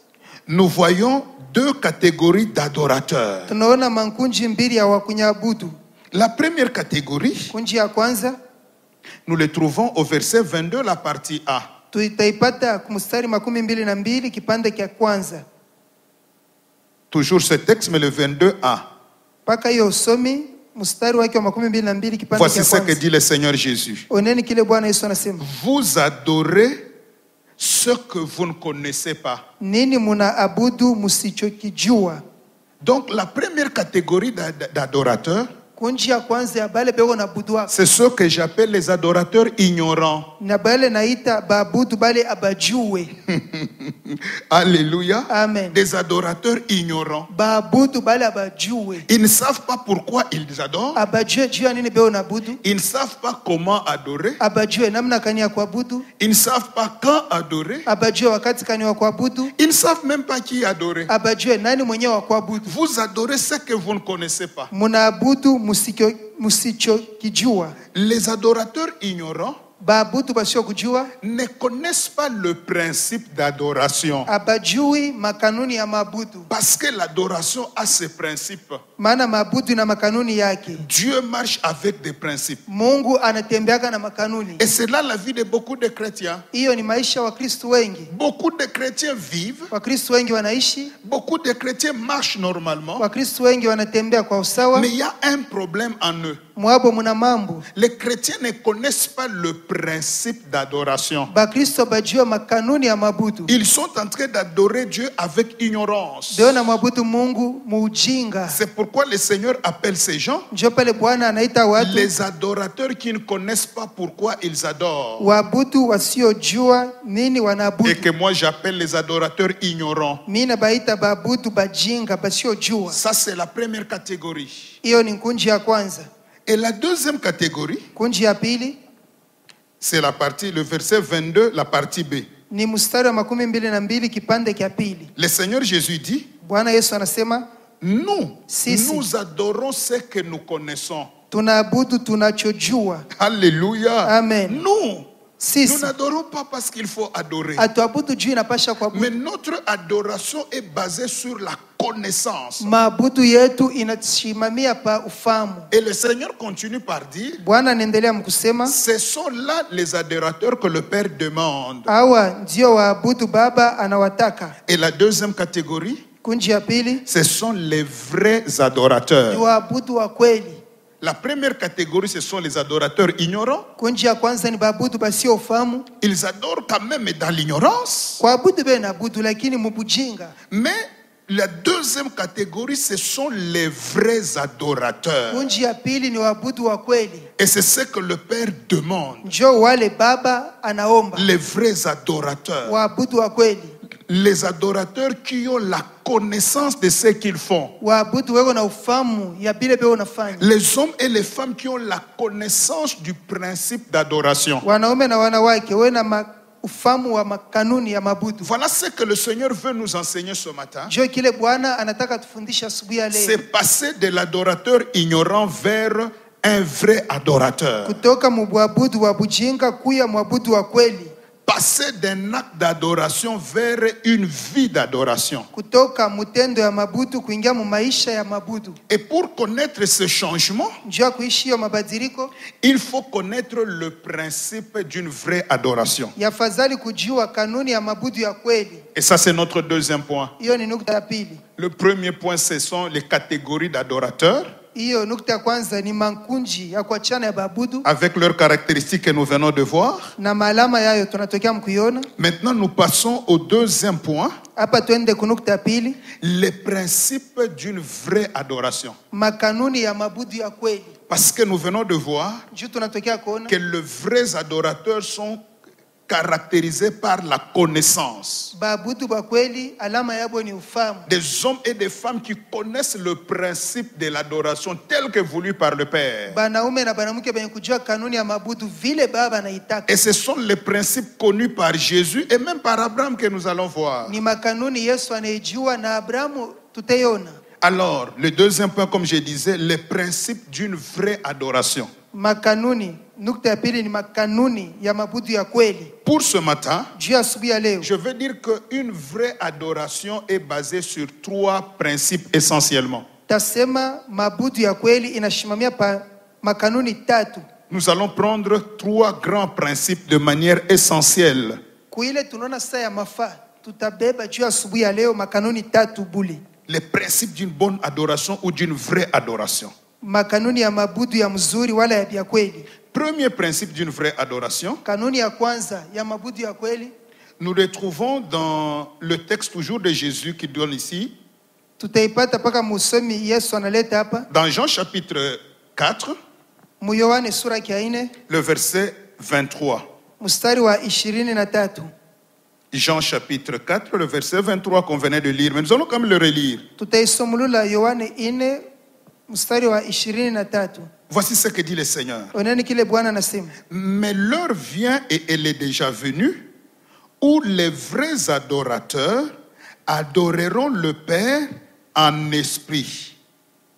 Speaker 2: nous voyons deux catégories d'adorateurs.
Speaker 3: tunaona mankunji mbili ya wakunyabudu.
Speaker 2: La première catégorie,
Speaker 3: Kunji ya kwanza
Speaker 2: nous le trouvons au verset 22, la partie A.
Speaker 3: tutaipata kumstari 22 kipande cha kwanza.
Speaker 2: Toujours ce texte, mais le 22a.
Speaker 3: Paka hiyo usomi mstari wake wa 22 kipande
Speaker 2: Voici
Speaker 3: cha
Speaker 2: ce que
Speaker 3: kwanza.
Speaker 2: dit le Seigneur Jésus.
Speaker 3: Oneni kile Bwana Yesu anasema.
Speaker 2: Vous adorez ce que vous ne connaissez pas.
Speaker 3: Nini munaabudu msichokijua?
Speaker 2: Donc la première catégorie d'adorateurs,
Speaker 3: Kunji ya kwanza ya bale beko na budu wako.
Speaker 2: c'est ceux que j'appelle les adorateurs ignorants.
Speaker 3: Na bale naita babudu bale abajue.
Speaker 2: Alléluia.
Speaker 3: Amen.
Speaker 2: Des adorateurs ignorants.
Speaker 3: Babudu bale abajue.
Speaker 2: Ils ne savent pas pourquoi ils adorent.
Speaker 3: Abajue juu ya nini beko na budu?
Speaker 2: Ils ne savent pas comment adorer.
Speaker 3: Abajue namna kani ya kuabudu.
Speaker 2: Ils ne savent pas quand adorer.
Speaker 3: Abajue wakati kani wa kuabudu.
Speaker 2: Ils ne savent même pas qui adorer.
Speaker 3: Abajue nani mwenyewe wa kuabudu.
Speaker 2: Vous adorez ce que vous ne connaissez pas.
Speaker 3: Munaabudu musichokijua.
Speaker 2: Les adorateurs ignorants
Speaker 3: Baabudu basio kujua.
Speaker 2: ne connaissent pas le principe d'adoration.
Speaker 3: Abajui makanuni ya maabudu.
Speaker 2: Parce que l'adoration a ses principes.
Speaker 3: Maana maabudu na makanuni yake.
Speaker 2: Dieu marche avec des principes.
Speaker 3: Mungu anatembeaka na makanuni.
Speaker 2: Et c'est là la vie de beaucoup de chrétiens.
Speaker 3: Hiyo ni maisha wa Kristo wengi.
Speaker 2: Beaucoup de chrétiens vivent.
Speaker 3: Wakristo wengi wanaishi.
Speaker 2: Beaucoup de chrétiens marchent normalement.
Speaker 3: Wakristo wengi wanatembea kwa usawa.
Speaker 2: Mais il y a un problème en eux.
Speaker 3: Mwabo muna mambo.
Speaker 2: Les chrétiens ne connaissent pas le principe d'adoration.
Speaker 3: Bakristo bajua makanuni ya mabudu.
Speaker 2: Ils sont en train d'adorer Dieu avec ignorance.
Speaker 3: Deo na mabudu Mungu muujinga.
Speaker 2: C'est pourquoi le Seigneur appelle ces gens
Speaker 3: Njo pale Bwana anaita watu
Speaker 2: les adorateurs qui ne connaissent pas pourquoi ils adorent.
Speaker 3: waabudu wasiojua nini wanaabudu.
Speaker 2: Et que moi j'appelle les adorateurs ignorants.
Speaker 3: Mina baita babudu bajinga basiojua.
Speaker 2: Ça c'est la première catégorie.
Speaker 3: Hiyo ni kunji ya kwanza.
Speaker 2: Et la deuxième catégorie,
Speaker 3: Kunji ya pili
Speaker 2: c'est la partie, le verset 22, la partie B.
Speaker 3: ni mstari wa 22 kipande cha pili.
Speaker 2: Le Seigneur Jésus dit,
Speaker 3: Bwana Yesu anasema
Speaker 2: nous,
Speaker 3: Sisi.
Speaker 2: nous adorons ce que nous connaissons.
Speaker 3: tunaabudu tunachojua.
Speaker 2: Alléluia.
Speaker 3: Amen.
Speaker 2: Nous
Speaker 3: Sisi
Speaker 2: n'adorons pas parce qu'il faut adorer.
Speaker 3: atuabudu juu inapasha
Speaker 2: Mais
Speaker 3: kuabudu.
Speaker 2: notre adoration est basée sur la connaissance.
Speaker 3: Maabudu yetu inasimamia pa ufahamu.
Speaker 2: Et le Seigneur continue par dire,
Speaker 3: Bwana anaendelea mkusema,
Speaker 2: ce sont là les adorateurs que le Père demande.
Speaker 3: hawa ndio waabudu Baba anawataka.
Speaker 2: Et la deuxième catégorie,
Speaker 3: Kunji ya pili
Speaker 2: ce sont les vrais
Speaker 3: ni
Speaker 2: adorateurs.
Speaker 3: waabudu wa kweli.
Speaker 2: La première catégorie, ce sont les adorateurs ignorants.
Speaker 3: Kunji ya kwanza ni baabudu basio ufahamu.
Speaker 2: Ils adorent quand même dans l'ignorance.
Speaker 3: Kuabudu be naabudu lakini mubujinga.
Speaker 2: Mais la deuxième catégorie, ce sont les vrais adorateurs.
Speaker 3: Kunji ya pili ni waabudu wa kweli.
Speaker 2: Et c'est ce que le Père demande.
Speaker 3: Njo wale Baba anaomba.
Speaker 2: Les vrais adorateurs.
Speaker 3: Waabudu wa kweli.
Speaker 2: Les adorateurs qui ont la connaissance de ce qu'ils font.
Speaker 3: Waabudu weko na ufahamu ya bile beko nafanya.
Speaker 2: Les hommes et les femmes qui ont la connaissance du principe d'adoration.
Speaker 3: Wanaume na wanawake wewe na ufahamu wa makanuni ya mabudu.
Speaker 2: Voilà ce que le Seigneur veut nous enseigner ce matin.
Speaker 3: Ndio kile Bwana anataka tufundisha asubuhi ya leo.
Speaker 2: C'est passer de l'adorateur ignorant vers un vrai adorateur.
Speaker 3: Kutoka mwabudu wa bujinga kuya mwabudu wa kweli.
Speaker 2: Passer d'un acte d'adoration vers une vie d'adoration.
Speaker 3: Kutoka mutendo ya mabudu kuingia mu maisha ya mabudu.
Speaker 2: Et pour connaître ce changement,
Speaker 3: Njoo kuishi hiyo mabadiliko,
Speaker 2: il faut connaître le principe d'une vraie adoration.
Speaker 3: yafadhali kujua kanuni ya mabudu ya kweli.
Speaker 2: Et ça, c'est notre deuxième point.
Speaker 3: Hiyo ni nukta ya pili.
Speaker 2: Le premier point, ce sont les catégories d'adorateurs,
Speaker 3: Hiyo nukta ya kwanza ni makunji ya kuachana ya babudu
Speaker 2: avec leurs caractéristiques que nous venons de voir.
Speaker 3: na maalama yayo tunatokea mkuiona.
Speaker 2: Maintenant, nous passons au deuxième point,
Speaker 3: Hapa twende kunukta ya pili,
Speaker 2: les principes d'une vraie adoration.
Speaker 3: makanuni ya mabudu ya kweli.
Speaker 2: Parce que nous venons de voir
Speaker 3: Juu tunatokea kuona
Speaker 2: que les vrais adorateurs sont caractérisés par la connaissance.
Speaker 3: babudu ba kweli alama yabo ni ufahamu.
Speaker 2: Des hommes et des femmes qui connaissent le principe de l'adoration tel que voulu par le Père.
Speaker 3: Banaume na banamuke benye kujua kanuni ya mabudu vile baba anaitaka.
Speaker 2: Et ce sont les principes connus par Jésus et même par Abraham que nous allons voir.
Speaker 3: Ni makanuni Yesu anayejua na Abrahamu tutaiona.
Speaker 2: Alors, le deuxième point, comme je disais, les principes d'une vraie adoration.
Speaker 3: Makanuni, nukta ya pili ni makanuni ya mabudu ya kweli.
Speaker 2: Pour ce matin,
Speaker 3: Juu ya asubuhi ya leo,
Speaker 2: je veux dire qu'une vraie adoration est basée sur trois principes essentiellement.
Speaker 3: tasema mabudu ya kweli inashimamia pa makanuni tatu.
Speaker 2: Nous allons prendre trois grands principes de manière essentielle.
Speaker 3: Kuile tunaona saa ya mafaa, tutabeba juu ya asubuhi ya leo makanuni tatu buli.
Speaker 2: Les principes d'une bonne adoration ou d'une vraie adoration.
Speaker 3: Makanuni ya mabudu ya mzuri wala ya bya kweli.
Speaker 2: Premier principe d'une vraie adoration,
Speaker 3: Kanuni ya kwanza ya mabudu ya kweli
Speaker 2: nous le trouvons dans le texte toujours de Jésus qui donne ici,
Speaker 3: tutaipata paka musomi Yesu analeta hapa
Speaker 2: dans Jean chapitre 4,
Speaker 3: mu Yohane sura ya 4
Speaker 2: le verset 23.
Speaker 3: mstari wa 23.
Speaker 2: Jean chapitre 4, le verset 23 qu'on venait de lire. Mais nous allons quand même le relire.
Speaker 3: Tutaisomulula Yohane 4 mstari wa 23.
Speaker 2: Voici ce que dit le Seigneur.
Speaker 3: Oneni kile Bwana anasema.
Speaker 2: Mais l'heure vient et elle est déjà venue où les vrais adorateurs adoreront le Père en esprit.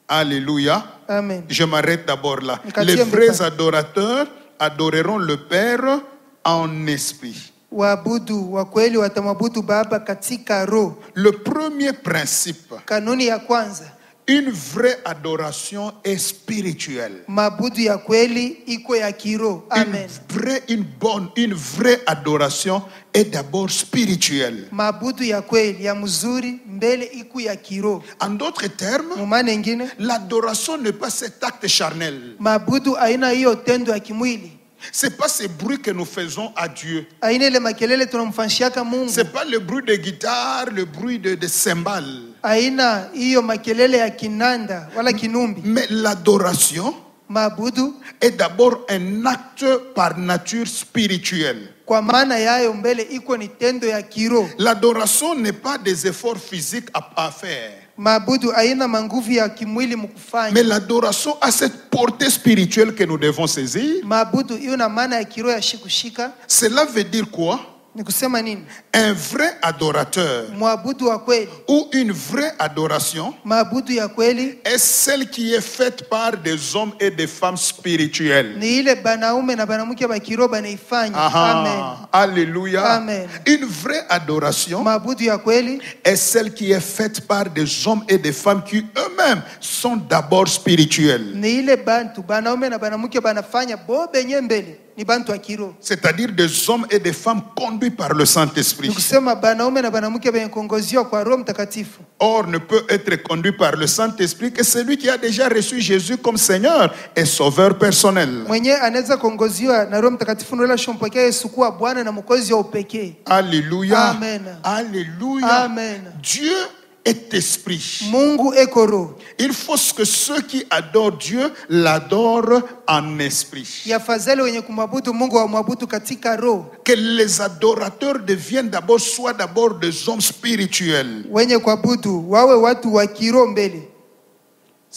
Speaker 2: Alléluia.
Speaker 3: Amen.
Speaker 2: Je m'arrête d'abord là.
Speaker 3: Nikatie
Speaker 2: Les vrais
Speaker 3: mbele.
Speaker 2: adorateurs adoreront le Père en esprit.
Speaker 3: Waabudu wa kweli watamwabudu Baba katika roho.
Speaker 2: Le premier principe,
Speaker 3: Kanuni ya kwanza,
Speaker 2: une vraie adoration est spirituelle.
Speaker 3: mabudu ya kweli iko ya kiroho. Amen.
Speaker 2: Une vraie adoration est d'abord spirituelle.
Speaker 3: Mabudu ya kweli ya mzuri mbele iko ya kiroho.
Speaker 2: En d'autres termes,
Speaker 3: Mumane ingine,
Speaker 2: l'adoration n'est pas cet acte charnel.
Speaker 3: mabudu aina hiyo tendo ya kimwili.
Speaker 2: C'est pas ces bruits que nous faisons à Dieu.
Speaker 3: Aina ile makelele tunamfanyishaka Mungu.
Speaker 2: C'est pas le bruit de guitare, le bruit de cymbales.
Speaker 3: Aina hiyo makelele ya kinanda wala kinumbi.
Speaker 2: Mais l'adoration
Speaker 3: Mabudu
Speaker 2: est d'abord un acte par nature spirituelle.
Speaker 3: kwa maana yayo mbele iko ni tendo ya kiroho.
Speaker 2: L'adoration n'est pas des efforts physiques à faire.
Speaker 3: Mabudu aina manguvu ya kimwili mkufanya.
Speaker 2: Mais l'adoration a cette portée spirituelle que nous devons saisir.
Speaker 3: Mabudu hiyo na maana ya kiroho ya shikushika.
Speaker 2: Cela veut dire quoi?
Speaker 3: Ni kusema nini?
Speaker 2: Un vrai adorateur
Speaker 3: Mwabudu wa kweli,
Speaker 2: ou une vraie adoration
Speaker 3: mabudu ya kweli
Speaker 2: est celle qui est faite par des hommes et des femmes spirituels.
Speaker 3: ni ile banaume na banamuke ba kiroho banaifanya. Amen.
Speaker 2: Alléluia.
Speaker 3: Amen.
Speaker 2: Une vraie adoration
Speaker 3: Mabudu ya kweli
Speaker 2: est celle qui est faite par des hommes et des femmes qui eux-mêmes sont d'abord spirituels.
Speaker 3: ni ile bantu banaume na banamuke banafanya bo benye mbele ni bantu wa kiroho.
Speaker 2: C'est-à-dire des hommes et des femmes conduits par le Saint-Esprit.
Speaker 3: Ni kusema banaume na banamuke benye kuongoziwa kwa Roho Mtakatifu.
Speaker 2: Or, ne peut être conduit par le Saint-Esprit que celui qui a déjà reçu Jésus comme Seigneur et Sauveur personnel.
Speaker 3: Mwenye anaweza kuongoziwa na Roho Mtakatifu ndio shompokea Yesu kuwa Bwana na Mwokozi wa upekee.
Speaker 2: Alléluia.
Speaker 3: Amen.
Speaker 2: Alléluia.
Speaker 3: Amen.
Speaker 2: Dieu est esprit.
Speaker 3: Mungu eko roho.
Speaker 2: Il faut que ceux qui adorent Dieu l'adorent en esprit.
Speaker 3: Yafadhali wenye kumwabudu Mungu wamwabudu katika roho.
Speaker 2: Que les adorateurs deviennent soient d'abord des hommes spirituels.
Speaker 3: Wenye kuabudu wawe watu wa kiroho mbele.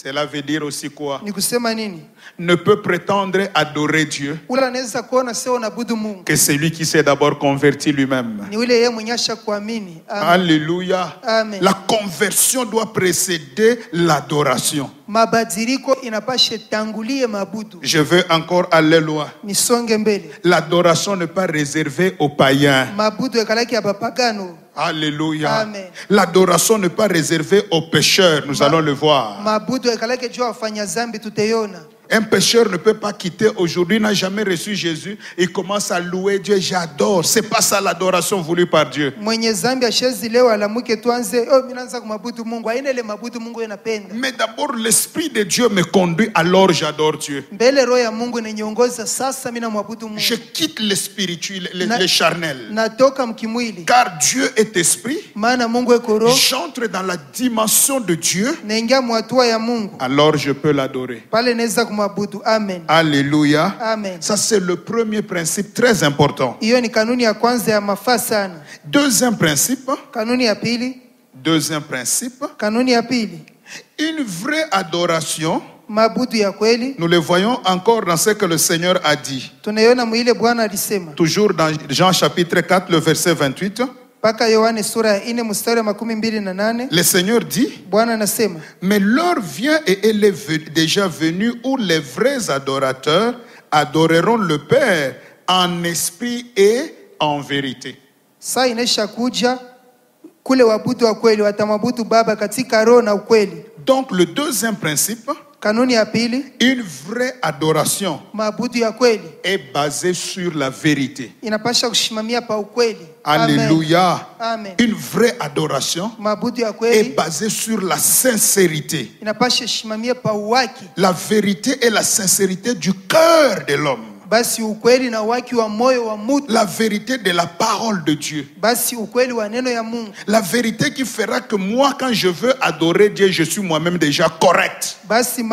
Speaker 2: Cela veut dire aussi quoi?
Speaker 3: Ni kusema nini?
Speaker 2: Ne peut prétendre adorer Dieu
Speaker 3: Ule anaweza kuona sio unaabudu Mungu
Speaker 2: que celui qui s'est d'abord converti lui-même.
Speaker 3: ni ule yeye mwenye ashakuamini. Amen.
Speaker 2: Alléluia.
Speaker 3: Amen.
Speaker 2: La conversion doit précéder l'adoration.
Speaker 3: Mabadiliko inapashe tangulie mabudu.
Speaker 2: Je veux encore aller loin.
Speaker 3: Nisonge mbele.
Speaker 2: L'adoration n'est pas réservée aux païens.
Speaker 3: Mabudu ekalaki ya bapagano.
Speaker 2: Alléluia.
Speaker 3: Amen.
Speaker 2: L'adoration n'est pas réservée aux pécheurs. Nous allons le voir.
Speaker 3: Mabudu ekalaki juu wafanya zambi tuteiona.
Speaker 2: Un pécheur ne peut pas quitter aujourd'hui, n'a jamais reçu Jésus. Il commence à louer Dieu. J'adore. C'est pas ça l'adoration voulue par Dieu.
Speaker 3: Mwenye zambi ashezi leo alamuke tuanze mimi naanza kumabudu Mungu. Haina ile mabudu Mungu yanapenda.
Speaker 2: Mais d'abord, l'Esprit de Dieu me conduit, alors j'adore Dieu.
Speaker 3: Mbele roho ya Mungu inaniongoza sasa mimi namwabudu Mungu.
Speaker 2: Je quitte le spirituel, le charnel.
Speaker 3: Natoka mkimwili.
Speaker 2: Car Dieu est esprit.
Speaker 3: Maana Mungu eko roho.
Speaker 2: J'entre dans la dimension de Dieu.
Speaker 3: Naingia mwatua ya Mungu.
Speaker 2: Alors je peux l'adorer.
Speaker 3: Pale naweza kumwabudu. Amen.
Speaker 2: Alléluia.
Speaker 3: Amen.
Speaker 2: Ça c'est le premier principe très important.
Speaker 3: Hiyo ni kanuni ya kwanza ya mafaa sana.
Speaker 2: Deuxième principe.
Speaker 3: Kanuni ya pili.
Speaker 2: Deuxième principe.
Speaker 3: Kanuni ya pili.
Speaker 2: Une vraie adoration.
Speaker 3: Mabudu ya kweli.
Speaker 2: Nous le voyons encore dans ce que le Seigneur a dit.
Speaker 3: Tunaiona mwile Bwana alisema.
Speaker 2: Toujours dans Jean chapitre 4, le verset 28.
Speaker 3: Paka Yohane sura ya 4 mstari wa 28.
Speaker 2: Le Seigneur dit,
Speaker 3: Bwana anasema,
Speaker 2: mais l'heure vient et elle est déjà venue où les vrais adorateurs adoreront le Père en esprit et en vérité.
Speaker 3: saa inaisha kuja kule wabudu wa kweli watamwabudu Baba katika roho na ukweli.
Speaker 2: Donc le deuxième principe,
Speaker 3: Kanuni ya pili,
Speaker 2: une vraie adoration
Speaker 3: mabudu ya kweli
Speaker 2: est basée sur la vérité.
Speaker 3: inapasha kushimamia pa ukweli.
Speaker 2: Alléluia.
Speaker 3: Amen.
Speaker 2: Une vraie adoration
Speaker 3: Mabudu ya
Speaker 2: est
Speaker 3: kweli
Speaker 2: basée sur la sincérité.
Speaker 3: inapasha shimamia pa uwaki.
Speaker 2: La vérité et la sincérité du cœur de l'homme.
Speaker 3: Basi ukweli na uwaki wa moyo wa mtu.
Speaker 2: La vérité de la parole de Dieu.
Speaker 3: Basi ukweli wa neno ya Mungu.
Speaker 2: La vérité qui fera que moi, quand je veux adorer Dieu, je suis moi-même déjà correct.
Speaker 3: Basi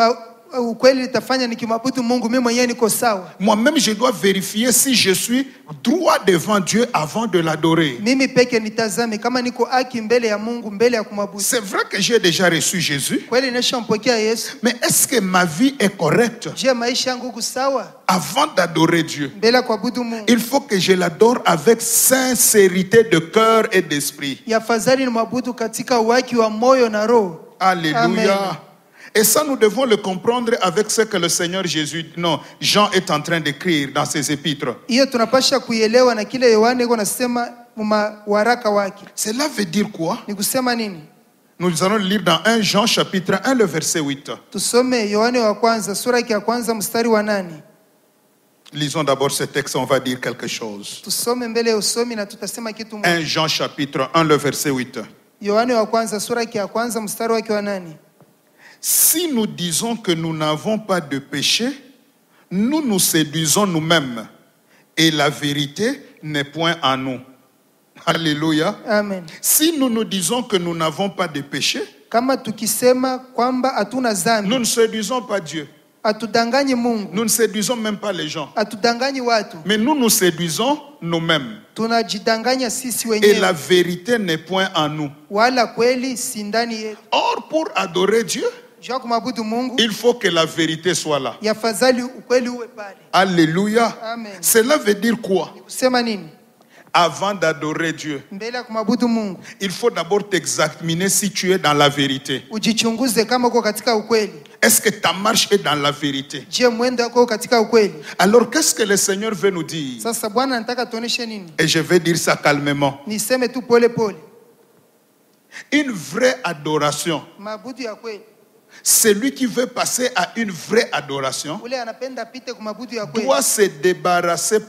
Speaker 3: ukweli litafanya nikimwabudu Mungu mimi mwenyewe niko sawa.
Speaker 2: Moi-même, je dois vérifier si je suis droit devant Dieu avant de l'adorer.
Speaker 3: Mimi peke nitazame kama niko haki mbele ya Mungu mbele ya kumwabudu.
Speaker 2: C'est vrai que j'ai déjà reçu Jésus,
Speaker 3: Kweli nishampokea Yesu.
Speaker 2: mais est-ce que ma vie est correcte?
Speaker 3: Je maisha yangu iko sawa
Speaker 2: Avant d'adorer Dieu,
Speaker 3: mbele ya kuabudu Mungu?
Speaker 2: il faut que je l'adore avec sincérité de cœur et d'esprit.
Speaker 3: Yafadhali nimwabudu katika uwaki wa moyo na roho.
Speaker 2: Alléluia.
Speaker 3: Amen.
Speaker 2: Et ça, nous devons le comprendre avec ce que le Seigneur Jésus, non, Jean est en train d'écrire dans ses épîtres.
Speaker 3: Hiyo tunapasha kuielewa na kile Yohane iko nasema mwa waraka wake.
Speaker 2: Cela veut dire quoi?
Speaker 3: Ni kusema nini?
Speaker 2: Nous allons lire dans 1 Jean chapitre 1, le verset 8.
Speaker 3: Tusome Yohane wa kwanza sura ya kwanza mstari wa 8.
Speaker 2: Lisons d'abord ce texte, on va dire quelque chose.
Speaker 3: Tusome mbele ya usomi na tutasema kitu
Speaker 2: 1
Speaker 3: moja.
Speaker 2: Jean chapitre 1, le verset 8.
Speaker 3: Yohane wa kwanza sura ya kwanza mstari wake wa 8.
Speaker 2: Si nous disons que nous n'avons pas de péché, nous nous séduisons nous-mêmes et la vérité n'est point en nous. Alléluia.
Speaker 3: Amen.
Speaker 2: Si nous nous disons que nous n'avons pas de péché,
Speaker 3: Kama tukisema kwamba hatuna
Speaker 2: nous
Speaker 3: dhambi,
Speaker 2: ne séduisons pas Dieu.
Speaker 3: hatudanganyi Mungu,
Speaker 2: Nous ne séduisons même pas les gens.
Speaker 3: hatudanganyi watu,
Speaker 2: Mais nous nous séduisons nous-mêmes.
Speaker 3: tunajidanganya sisi
Speaker 2: Et la
Speaker 3: wenyewe,
Speaker 2: vérité n'est point en nous.
Speaker 3: wala kweli si ndani yetu.
Speaker 2: Or, pour adorer Dieu,
Speaker 3: Jua kumwabudu Mungu,
Speaker 2: il faut que la vérité soit là.
Speaker 3: yafadhali ukweli uwe pale.
Speaker 2: Alléluia.
Speaker 3: Amen.
Speaker 2: Cela veut dire quoi?
Speaker 3: Kusema nini?
Speaker 2: Avant d'adorer Dieu,
Speaker 3: Mbele ya kumwabudu Mungu,
Speaker 2: il faut d'abord t'examiner si tu es dans la vérité.
Speaker 3: ujichunguze kama uko katika ukweli.
Speaker 2: Est-ce que ta marche est dans la vérité?
Speaker 3: Je, mwendo wako katika ukweli?
Speaker 2: Alors, qu'est-ce que le Seigneur veut nous dire?
Speaker 3: Sasa Bwana anataka tuoneshe nini?
Speaker 2: Et je vais dire ça calmement.
Speaker 3: Niseme tu pole pole.
Speaker 2: Une vraie adoration.
Speaker 3: Mabudu ya kweli,
Speaker 2: Celui qui veut passer à une vraie adoration
Speaker 3: ule anapenda pite kwa mabudu ya kweli,
Speaker 2: doit se débarrasser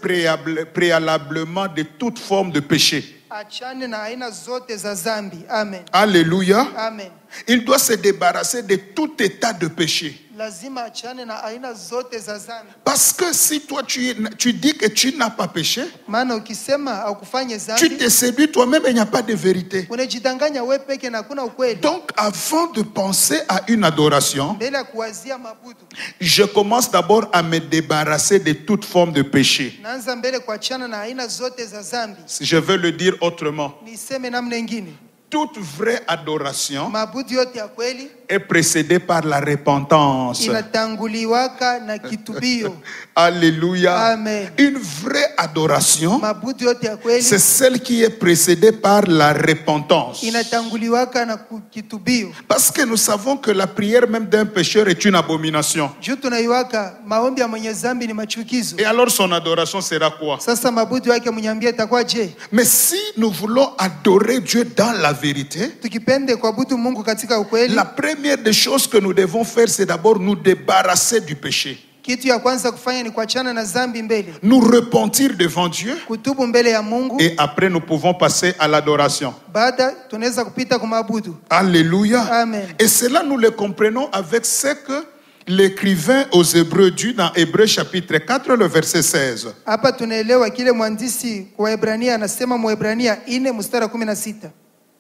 Speaker 2: préalablement de toute forme de péché.
Speaker 3: achane na aina zote za zambi. Amen.
Speaker 2: Alléluia.
Speaker 3: Amen.
Speaker 2: Il doit se débarrasser de tout état de péché.
Speaker 3: Lazima achane na aina zote za zambi.
Speaker 2: Parce que si toi tu dis que tu n'as pas péché,
Speaker 3: Maana ukisema au kufanye
Speaker 2: tu
Speaker 3: zambi,
Speaker 2: te séduis toi-même et il n'y a pas de vérité.
Speaker 3: unajidanganya wewe peke na hakuna ukweli.
Speaker 2: Donc avant de penser à une adoration,
Speaker 3: Mbele ya kuwazia mabudu,
Speaker 2: je commence d'abord à me débarrasser de toute forme de péché.
Speaker 3: naanza mbele kuachana na aina zote za zambi.
Speaker 2: Je veux le dire autrement.
Speaker 3: Niseme namna nyingine,
Speaker 2: toute vraie adoration
Speaker 3: Maabudu yote ya kweli
Speaker 2: est précédée par la repentance.
Speaker 3: inatanguliwaka na kitubio.
Speaker 2: Alléluia.
Speaker 3: Amen.
Speaker 2: Une vraie adoration,
Speaker 3: Maabudu yote ya kweli
Speaker 2: c'est celle qui est précédée par la repentance.
Speaker 3: inatanguliwaka na kitubio.
Speaker 2: Parce que nous savons que la prière même d'un pécheur est une abomination.
Speaker 3: Juu tunaiwaka maombi ya mwenye dhambi ni machukizo.
Speaker 2: Et alors son adoration sera quoi?
Speaker 3: Sasa maabudu yake mnyambie itakuwa je?
Speaker 2: Mais si nous voulons adorer Dieu dans la vérité,
Speaker 3: Tukipende kuabudu Mungu katika ukweli,
Speaker 2: la première des choses que nous devons faire, c'est d'abord nous débarrasser du péché.
Speaker 3: kitu ya kwanza kufanya ni kuachana na dhambi mbele,
Speaker 2: Nous repentir devant Dieu.
Speaker 3: kutubu mbele ya Mungu.
Speaker 2: Et après, nous pouvons passer à l'adoration.
Speaker 3: Baada tunaweza kupita kwa maabudu.
Speaker 2: Alléluia.
Speaker 3: Amen.
Speaker 2: Et cela, nous le comprenons avec ce que l'écrivain aux Hébreux dit dans Hébreux chapitre 4, le verset 16.
Speaker 3: Hapa tunaelewa kile mwandishi kwa Waebrania anasema, Mwaebrania 4 mstari 16.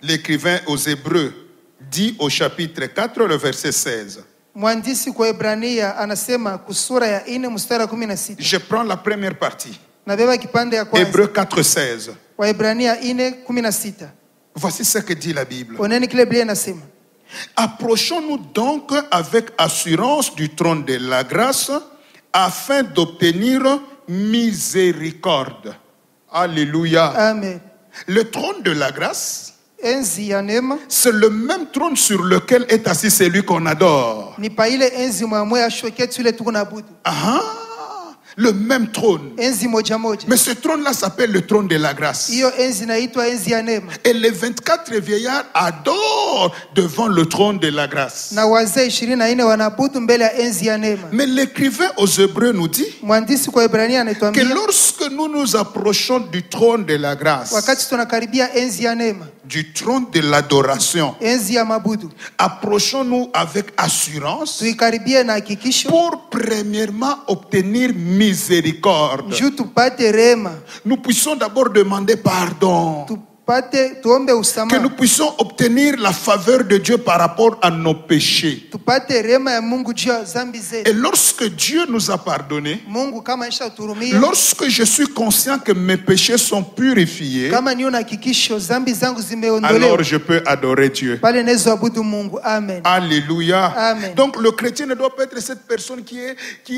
Speaker 2: L'écrivain aux Hébreux dit au chapitre 4, le verset 16.
Speaker 3: Mwandishi kwa Waebrania anasema kusura ya 4 mstari 16.
Speaker 2: Je prends la première partie.
Speaker 3: Nabeba kipande ya kwanza.
Speaker 2: Hébreux 4, 16.
Speaker 3: Waebrania 4 16.
Speaker 2: Voici ce que dit la Bible.
Speaker 3: Oneni kile Biblia inasema.
Speaker 2: Approchons-nous donc avec assurance du trône de la grâce afin d'obtenir miséricorde. Alléluia.
Speaker 3: Amen.
Speaker 2: Le trône de la grâce,
Speaker 3: Enzi ya neema
Speaker 2: c'est le même trône sur lequel est assis celui qu'on adore.
Speaker 3: ni pa ile enzi mwamwe ya shoketu ile tuko naabudu.
Speaker 2: Ah, le même trône.
Speaker 3: Enzi moja moja.
Speaker 2: Mais ce trône-là s'appelle le trône de la grâce.
Speaker 3: Hiyo enzi inaitwa enzi ya neema.
Speaker 2: Et les 24 vieillards adorent devant le trône de la grâce.
Speaker 3: Na wazee 24 wanaabudu mbele ya enzi ya neema.
Speaker 2: Mais l'écrivain aux Hébreux nous dit
Speaker 3: Mwandishi kwa Waebrania
Speaker 2: que
Speaker 3: anatuambia
Speaker 2: lorsque nous nous approchons du trône de la grâce,
Speaker 3: wakati tunakaribia enzi ya neema,
Speaker 2: du trône de l'adoration,
Speaker 3: enzi ya mabudu,
Speaker 2: approchons-nous avec assurance
Speaker 3: tuikaribie na hakikisho
Speaker 2: pour premièrement obtenir miséricorde.
Speaker 3: juu tupate rehema,
Speaker 2: Nous puissions d'abord demander pardon,
Speaker 3: tuombe
Speaker 2: que nous
Speaker 3: usamaha,
Speaker 2: puissions obtenir la faveur de Dieu par rapport à nos péchés.
Speaker 3: tupate rehema ya Mungu juu ya dhambi
Speaker 2: Et
Speaker 3: zetu.
Speaker 2: lorsque Dieu nous a pardonné,
Speaker 3: Mungu kama aisha turumia,
Speaker 2: lorsque je suis conscient que mes péchés sont purifiés,
Speaker 3: kama niyo na hakikisho dhambi zangu
Speaker 2: alors
Speaker 3: zimeondolewa,
Speaker 2: je peux adorer Dieu.
Speaker 3: pale naweza abudu Mungu. Amen.
Speaker 2: Alléluia.
Speaker 3: Amen.
Speaker 2: Donc le chrétien ne doit pas être cette personne qui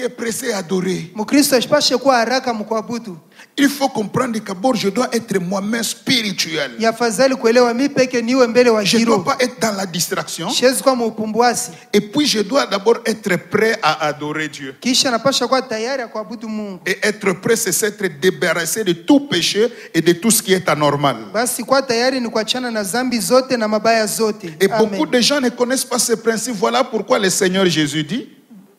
Speaker 2: est pressée à adorer.
Speaker 3: Mkristo asipashe kuwa haraka mkuabudu.
Speaker 2: Il faut comprendre qu'abord je dois être moi-même spirituel.
Speaker 3: Yafadhali kuelewa mi peke niwe mbele wa
Speaker 2: Je ne dois
Speaker 3: kiroho.
Speaker 2: pas être dans la distraction.
Speaker 3: Siwezi kuwa mupumbuasi.
Speaker 2: Et puis je dois d'abord être prêt à adorer Dieu.
Speaker 3: Kisha napasha kuwa tayari ya kuabudu Mungu.
Speaker 2: Et être prêt, c'est s'être débarrassé de tout péché et de tout ce qui est anormal.
Speaker 3: Basi kuwa tayari ni kuachana na dhambi zote na mabaya zote.
Speaker 2: Et
Speaker 3: Amen.
Speaker 2: beaucoup de gens ne connaissent pas ce principe. Voilà pourquoi le Seigneur Jésus dit,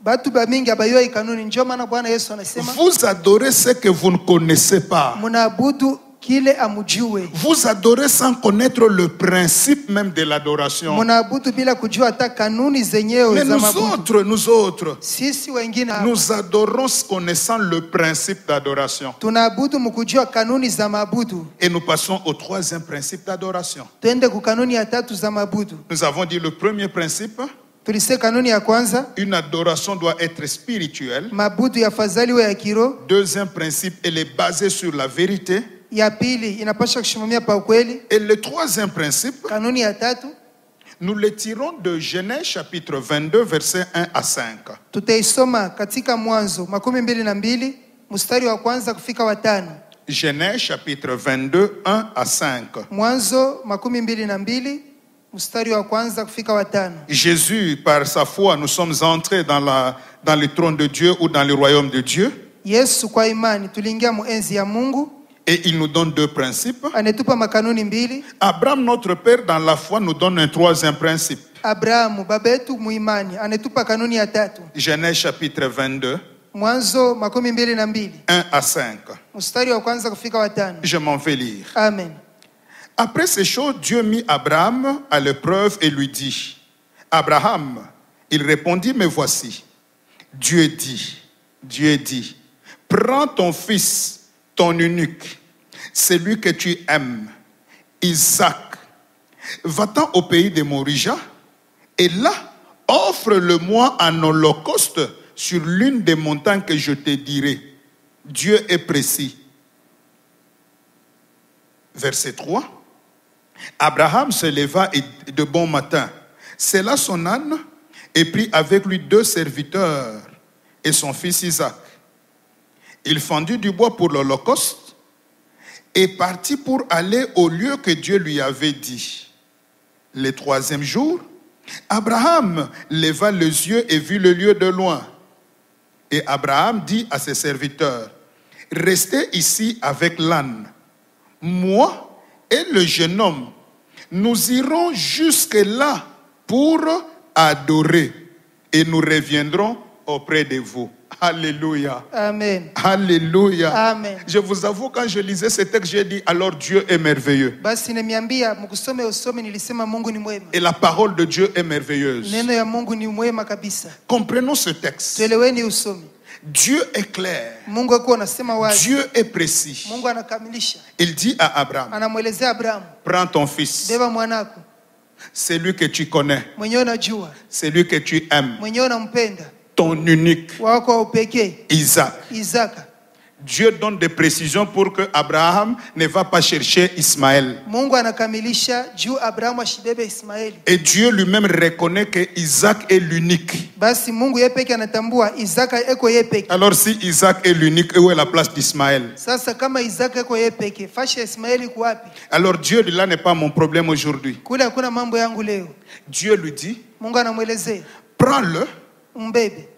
Speaker 3: Batu bamingi abayua hii kanuni, ndio maana Bwana Yesu anasema
Speaker 2: vous adorez ce que vous ne connaissez pas.
Speaker 3: mnaabudu kile amujue.
Speaker 2: Vous adorez sans connaître le principe même de l'adoration.
Speaker 3: Mnaabudu bila kujua hata kanuni zenyewe
Speaker 2: Mais
Speaker 3: za mabudu.
Speaker 2: nous autres,
Speaker 3: Sisi wengine hapa,
Speaker 2: nous adorons connaissant le principe d'adoration.
Speaker 3: tunaabudu mkujua kanuni za mabudu.
Speaker 2: Et nous passons au troisième principe d'adoration.
Speaker 3: Twende ku kanuni ya tatu za mabudu.
Speaker 2: Nous avons dit le premier principe,
Speaker 3: Tulise kanuni ya kwanza,
Speaker 2: une adoration doit être spirituelle.
Speaker 3: mabudu ya fadhali we ya kiroho.
Speaker 2: Deuxième principe, elle est basée sur la vérité.
Speaker 3: Ya pili inapaswa kushimamia pa ukweli.
Speaker 2: Et le troisième principe,
Speaker 3: Kanuni ya tatu
Speaker 2: nous le tirons de Genèse chapitre 22, versets 1 à 5.
Speaker 3: tutaisoma katika Mwanzo 22 mstari wa kwanza kufika wa 5.
Speaker 2: Genèse chapitre 22, 1 à 5.
Speaker 3: Mwanzo 22 mstari wa kwanza kufika wa 5.
Speaker 2: Jésus, par sa foi, nous sommes entrés dans le trône de Dieu ou dans le royaume de Dieu.
Speaker 3: Yesu kwa imani tuliingia muenzi ya Mungu.
Speaker 2: Et il nous donne deux principes.
Speaker 3: Anetupa makanuni mbili.
Speaker 2: Abraham, notre père, dans la foi, nous donne un troisième principe.
Speaker 3: Abrahamu baba yetu muimani anetupa kanuni ya tatu.
Speaker 2: Genèse chapitre 22,
Speaker 3: Mwanzo 22
Speaker 2: 1 à 5.
Speaker 3: mstari wa kwanza kufika wa 5.
Speaker 2: Je m'en vais lire.
Speaker 3: Amen.
Speaker 2: Après ces choses, Dieu mit Abraham à l'épreuve et lui dit, Abraham, il répondit, me voici. Dieu dit, prends ton fils, ton unique, celui que tu aimes, Isaac, va-t'en au pays de Morija, et là, offre-le-moi en holocauste sur l'une des montagnes que je te dirai. Dieu est précis. Verset 3. Abraham se leva de bon matin, sella son âne et prit avec lui 2 serviteurs et son fils Isaac. Il fendit du bois pour l'holocauste et partit pour aller au lieu que Dieu lui avait dit. Le 3e jour, Abraham leva les yeux et vit le lieu de loin. Et Abraham dit à ses serviteurs, « Restez ici avec l'âne. Moi et le jeune homme, nous irons jusque-là pour adorer et nous reviendrons auprès de vous. » Alléluia.
Speaker 3: Amen.
Speaker 2: Alléluia.
Speaker 3: Amen.
Speaker 2: Je vous avoue, quand je lisais ce texte, j'ai dit, alors Dieu est merveilleux.
Speaker 3: Basi nimeambia mkusome usome nilisema Mungu ni mwema.
Speaker 2: Et la parole de Dieu est merveilleuse.
Speaker 3: Neno ya Mungu ni mwema kabisa.
Speaker 2: Comprenons ce texte.
Speaker 3: Tueleweni usome.
Speaker 2: Dieu est clair.
Speaker 3: Mungu akuwa anasema wazi.
Speaker 2: Dieu est précis.
Speaker 3: Mungu anakamilisha.
Speaker 2: Il dit à Abraham,
Speaker 3: Anamwelezea Abraham,
Speaker 2: prends ton fils,
Speaker 3: beba mwanako,
Speaker 2: celui que tu connais,
Speaker 3: mwenyewe unajua,
Speaker 2: celui que tu aimes,
Speaker 3: mwenyewe unampenda,
Speaker 2: ton unique,
Speaker 3: wako wa upekee,
Speaker 2: Isaac.
Speaker 3: Isaka.
Speaker 2: Dieu donne des précisions pour que Abraham ne va pas chercher Ismaël.
Speaker 3: Mungu anakamilisha juu Abrahamu ashibebe Ismaeli.
Speaker 2: Et Dieu lui-même reconnaît que Isaac est l'unique.
Speaker 3: Basi Mungu yeye peke anatambua Isaka eko yeye peke.
Speaker 2: Alors si Isaac est l'unique, où est la place d'Ismaël?
Speaker 3: Sasa kama Isaka eko yeye peke, fasha Ismaeli iko wapi?
Speaker 2: Alors Dieu dit, là n'est pas mon problème aujourd'hui.
Speaker 3: Kule hakuna mambo yangu leo.
Speaker 2: Dieu lui dit,
Speaker 3: Mungu anamwelezea,
Speaker 2: prends-le
Speaker 3: umbebe,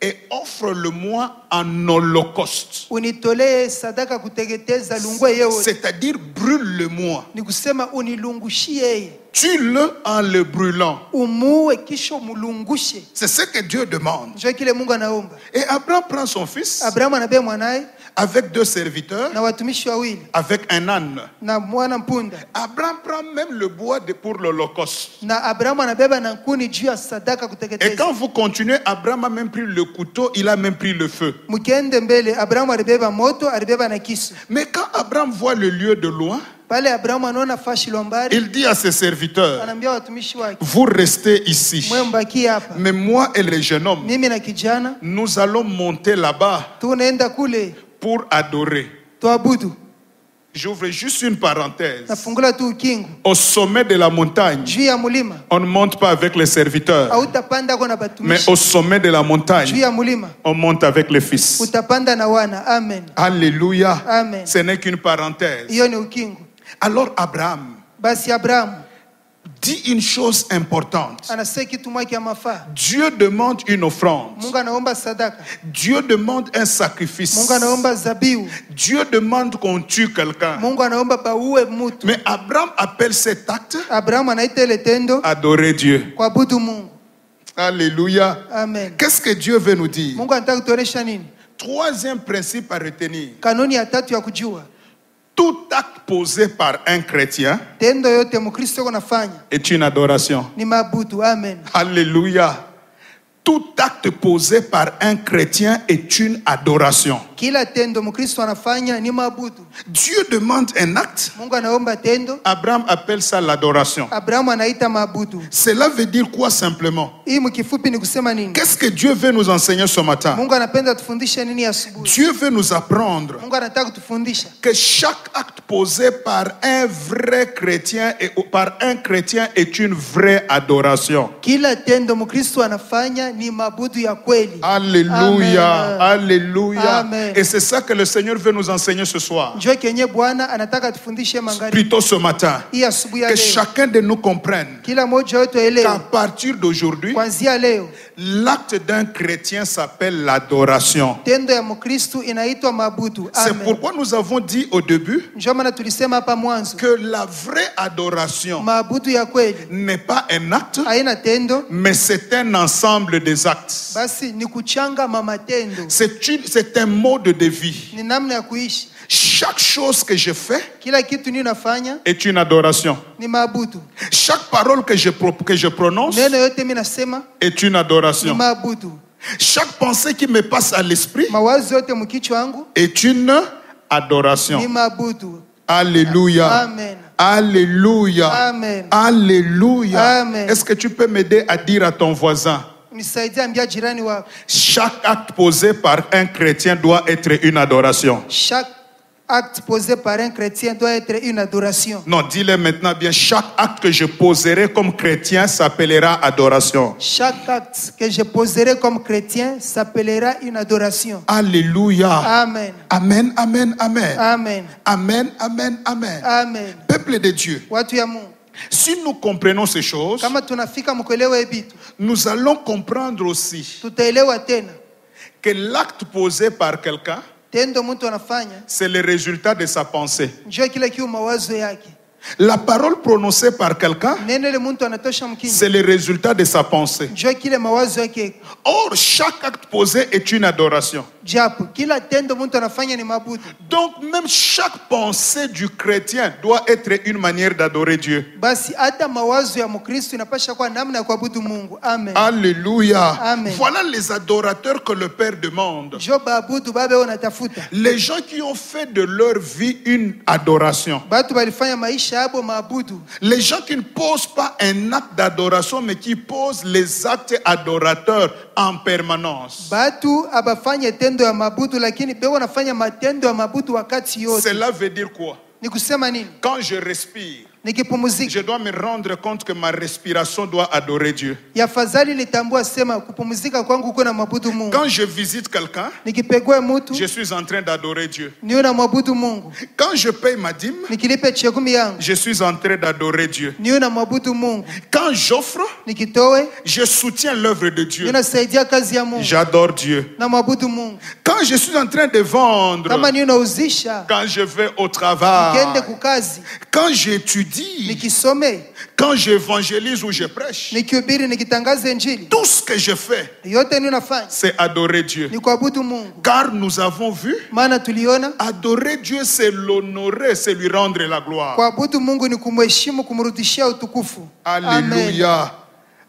Speaker 2: et offre-le-moi en holocauste.
Speaker 3: unitolee sadaka kuteketeza lungwe yeye.
Speaker 2: C'est-à-dire brûle-le-moi.
Speaker 3: Ni kusema unilungushie yeye.
Speaker 2: Tue-le en le brûlant.
Speaker 3: Umuue kisha mulungushe.
Speaker 2: C'est ce que Dieu demande.
Speaker 3: Ndio kile Mungu anaomba.
Speaker 2: Et Abraham prend son fils
Speaker 3: Abrahamu anabeba mwanae
Speaker 2: avec 2 serviteurs,
Speaker 3: na watumishi wawili
Speaker 2: avec un âne.
Speaker 3: na mwana mpunda.
Speaker 2: Abraham prend même le bois pour l'holocauste.
Speaker 3: Na Abrahamu anabeba na nkuni juu ya sadaka
Speaker 2: Et
Speaker 3: kuteketeza.
Speaker 2: quand vous continuez, Abraham a même pris le couteau, il a même pris le feu.
Speaker 3: Mkiende mbele Abrahamu alibeba moto, alibeba na kisu.
Speaker 2: Mais quand Abraham voit le lieu de loin,
Speaker 3: Pale Abrahamu anaona fashi lombari,
Speaker 2: il dit à ses serviteurs,
Speaker 3: anaambia watumishi wake,
Speaker 2: vous restez ici.
Speaker 3: mwe mbaki hapa.
Speaker 2: Mais moi et le jeune homme,
Speaker 3: Mimi na kijana
Speaker 2: nous allons monter là-bas
Speaker 3: tunaenda kule
Speaker 2: pour adorer.
Speaker 3: tuabudu.
Speaker 2: J'ouvre juste une parenthèse.
Speaker 3: Nafungula tu ukingo.
Speaker 2: Au sommet de la montagne,
Speaker 3: Juu ya mulima
Speaker 2: on ne monte pas avec les serviteurs,
Speaker 3: hautapanda kwa na
Speaker 2: mais
Speaker 3: batumishi.
Speaker 2: au sommet de la
Speaker 3: Juu
Speaker 2: montagne,
Speaker 3: ya mulima
Speaker 2: on monte avec les fils.
Speaker 3: utapanda na wana. Amen.
Speaker 2: Alléluia.
Speaker 3: Amen.
Speaker 2: Ce n'est qu'une parenthèse.
Speaker 3: Hiyo ni ukingo.
Speaker 2: Alors Abraham
Speaker 3: Basi Abrahamu
Speaker 2: dit une chose importante.
Speaker 3: anasema kitu moja ya mafaa.
Speaker 2: Dieu demande une offrande.
Speaker 3: Mungu anaomba sadaka.
Speaker 2: Dieu demande un sacrifice.
Speaker 3: Mungu anaomba zabihu.
Speaker 2: Dieu demande qu'on tue quelqu'un.
Speaker 3: Mungu anaomba pauwe mtu.
Speaker 2: Mais Abraham appelle cet acte
Speaker 3: Abrahamu anaita ile tendo
Speaker 2: adorer Dieu.
Speaker 3: kuabudu Mungu.
Speaker 2: Alléluia.
Speaker 3: Amen.
Speaker 2: Qu'est-ce que Dieu veut nous dire?
Speaker 3: Mungu anataka kutuonesha nini?
Speaker 2: 3e principe à retenir.
Speaker 3: Kanuni ya tatu ya kujua,
Speaker 2: Tout acte posé par un chrétien
Speaker 3: tendo yote Mkristo kunafanya
Speaker 2: est une adoration.
Speaker 3: ni mabudu. Amen.
Speaker 2: Alléluia. Tout acte posé par un chrétien est une adoration.
Speaker 3: Kila tendo Mkristo anafanya ni mabudu.
Speaker 2: Dieu demande un acte.
Speaker 3: Mungu anaomba tendo,
Speaker 2: Abraham appelle ça l'adoration.
Speaker 3: Abrahamu anaita mabudu.
Speaker 2: Cela veut dire quoi simplement?
Speaker 3: Hii mkifupi ni kusema nini?
Speaker 2: Qu'est-ce que Dieu veut nous enseigner ce matin?
Speaker 3: Mungu anapenda tufundishe nini asubuhi?
Speaker 2: Dieu veut nous apprendre
Speaker 3: Mungu anataka kutufundisha
Speaker 2: que chaque acte posé par un vrai chrétien et par un chrétien est une vraie adoration.
Speaker 3: kila tendo Mkristo anafanya ni mabudu ya kweli.
Speaker 2: Alléluia.
Speaker 3: Amen.
Speaker 2: Alléluia.
Speaker 3: Amen.
Speaker 2: Et c'est ça que le Seigneur veut nous enseigner ce soir.
Speaker 3: Njoo kenye Bwana anataka tufundishe magharibi
Speaker 2: Plutôt ce matin.
Speaker 3: hii asubuhi ya
Speaker 2: Que
Speaker 3: leo.
Speaker 2: chacun de nous comprenne
Speaker 3: Kila mmoja wetu
Speaker 2: qu'à
Speaker 3: aelewe
Speaker 2: partir d'aujourd'hui,
Speaker 3: kuanzia leo
Speaker 2: l'acte d'un chrétien s'appelle l'adoration.
Speaker 3: tendo ya Mkristo inaitwa mabudu.
Speaker 2: C'est
Speaker 3: Amen.
Speaker 2: pourquoi nous avons dit au début
Speaker 3: Njoo maana tulisema hapa mwanzo,
Speaker 2: que la vraie adoration
Speaker 3: mabudu ya kweli
Speaker 2: n'est pas un acte,
Speaker 3: haina tendo,
Speaker 2: mais c'est un ensemble des actes.
Speaker 3: basi ni kuchanga mamatendo,
Speaker 2: C'est un mode de vie.
Speaker 3: ni namna ya kuishi.
Speaker 2: Chaque chose que je fais
Speaker 3: Kila kitu ninafanya
Speaker 2: est une adoration.
Speaker 3: ni mabudu.
Speaker 2: Chaque parole que je prononce
Speaker 3: Neno yote mimi nasema
Speaker 2: est une
Speaker 3: ni
Speaker 2: adoration.
Speaker 3: mabudu.
Speaker 2: Chaque pensée qui me passe à l'esprit
Speaker 3: Mawazo yote mkichwa wangu
Speaker 2: est une
Speaker 3: ni
Speaker 2: adoration.
Speaker 3: mabudu.
Speaker 2: Alléluia.
Speaker 3: Amen.
Speaker 2: Alléluia.
Speaker 3: Amen.
Speaker 2: Alléluia.
Speaker 3: Amen.
Speaker 2: Est-ce que tu peux m'aider à dire à ton voisin?
Speaker 3: Nisaidie ambia jirani wako,
Speaker 2: Chaque acte posé par un chrétien doit être une adoration.
Speaker 3: chaque acte posé par un chrétien doit être une adoration.
Speaker 2: Non, dis-le maintenant bien. Chaque acte que je poserai comme chrétien s'appellera adoration.
Speaker 3: Chaque acte que je poserai comme chrétien s'appellera une adoration.
Speaker 2: Alléluia.
Speaker 3: Amen.
Speaker 2: Amen, amen, amen.
Speaker 3: Amen.
Speaker 2: Amen, amen, amen.
Speaker 3: Amen.
Speaker 2: Peuple de Dieu,
Speaker 3: Watu ya Mungu,
Speaker 2: si nous comprenons ces choses,
Speaker 3: kama tunafika mkuelewa vitu,
Speaker 2: nous allons comprendre aussi
Speaker 3: tutaelewa tena
Speaker 2: que l'acte posé par quelqu'un,
Speaker 3: tendo mtu anafanya
Speaker 2: c'est le résultat de sa pensée.
Speaker 3: njoo kile kiu mawazo yake.
Speaker 2: La parole prononcée par quelqu'un,
Speaker 3: Neno ile mtu anatosha mkinywa
Speaker 2: c'est le résultat de sa pensée.
Speaker 3: njoo kile mawazo yake.
Speaker 2: Or, chaque acte posé est une adoration.
Speaker 3: Japo kila tendo mtu anafanya ni mabudu.
Speaker 2: Donc, même chaque pensée du chrétien doit être une manière d'adorer Dieu.
Speaker 3: Basi hata mawazo ya Mkristo inapasha kuwa namna ya kuabudu Mungu. Amen.
Speaker 2: Alléluia.
Speaker 3: Amen.
Speaker 2: Voilà les adorateurs que le Père demande.
Speaker 3: Njoo baabudu babe unatafuta.
Speaker 2: Les gens qui ont fait de leur vie une adoration.
Speaker 3: Batu balifanya maisha yabo maabudu.
Speaker 2: Les gens qui ne posent pas un acte d'adoration, mais qui posent les actes adorateurs en permanence.
Speaker 3: Batu abafanye tendo ya mabudu lakini beo wanafanya matendo ya mabudu wakati yote.
Speaker 2: Cela veut dire quoi?
Speaker 3: Ni kusema nini?
Speaker 2: Quand je respire,
Speaker 3: Nikipumuzika
Speaker 2: je dois me rendre compte que ma respiration doit adorer Dieu.
Speaker 3: yafadhali nitambua sema kupumuzika kwangu kuna mabudu Mungu.
Speaker 2: Quand je visite quelqu'un,
Speaker 3: Nikipegua mtu
Speaker 2: je suis en train d'adorer Dieu.
Speaker 3: niona mabudu Mungu.
Speaker 2: Quand je paye ma dîme,
Speaker 3: Nikilipe chekumi yangu
Speaker 2: je suis en train d'adorer Dieu.
Speaker 3: niona mabudu Mungu.
Speaker 2: Quand j'offre,
Speaker 3: Nikitoe
Speaker 2: je soutiens l'œuvre de Dieu.
Speaker 3: ninasaidia kazi ya Mungu
Speaker 2: J'adore Dieu.
Speaker 3: na mabudu Mungu.
Speaker 2: Quand je suis en train de vendre,
Speaker 3: Kama ninauzisha
Speaker 2: quand je vais au travail,
Speaker 3: nikiende kukazi
Speaker 2: quand j'étudie,
Speaker 3: nikisome
Speaker 2: quand j'évangélise ou je prêche,
Speaker 3: nikihubiri nikitangaza injili
Speaker 2: tout ce que je fais,
Speaker 3: yote ninafanya
Speaker 2: c'est adorer Dieu.
Speaker 3: ni kuabudu Mungu.
Speaker 2: Car nous avons vu,
Speaker 3: Maana tuliona
Speaker 2: adorer Dieu, c'est l'honorer, c'est lui rendre la gloire.
Speaker 3: kuabudu Mungu ni kumheshimu, kumrudishia utukufu.
Speaker 2: Alléluia.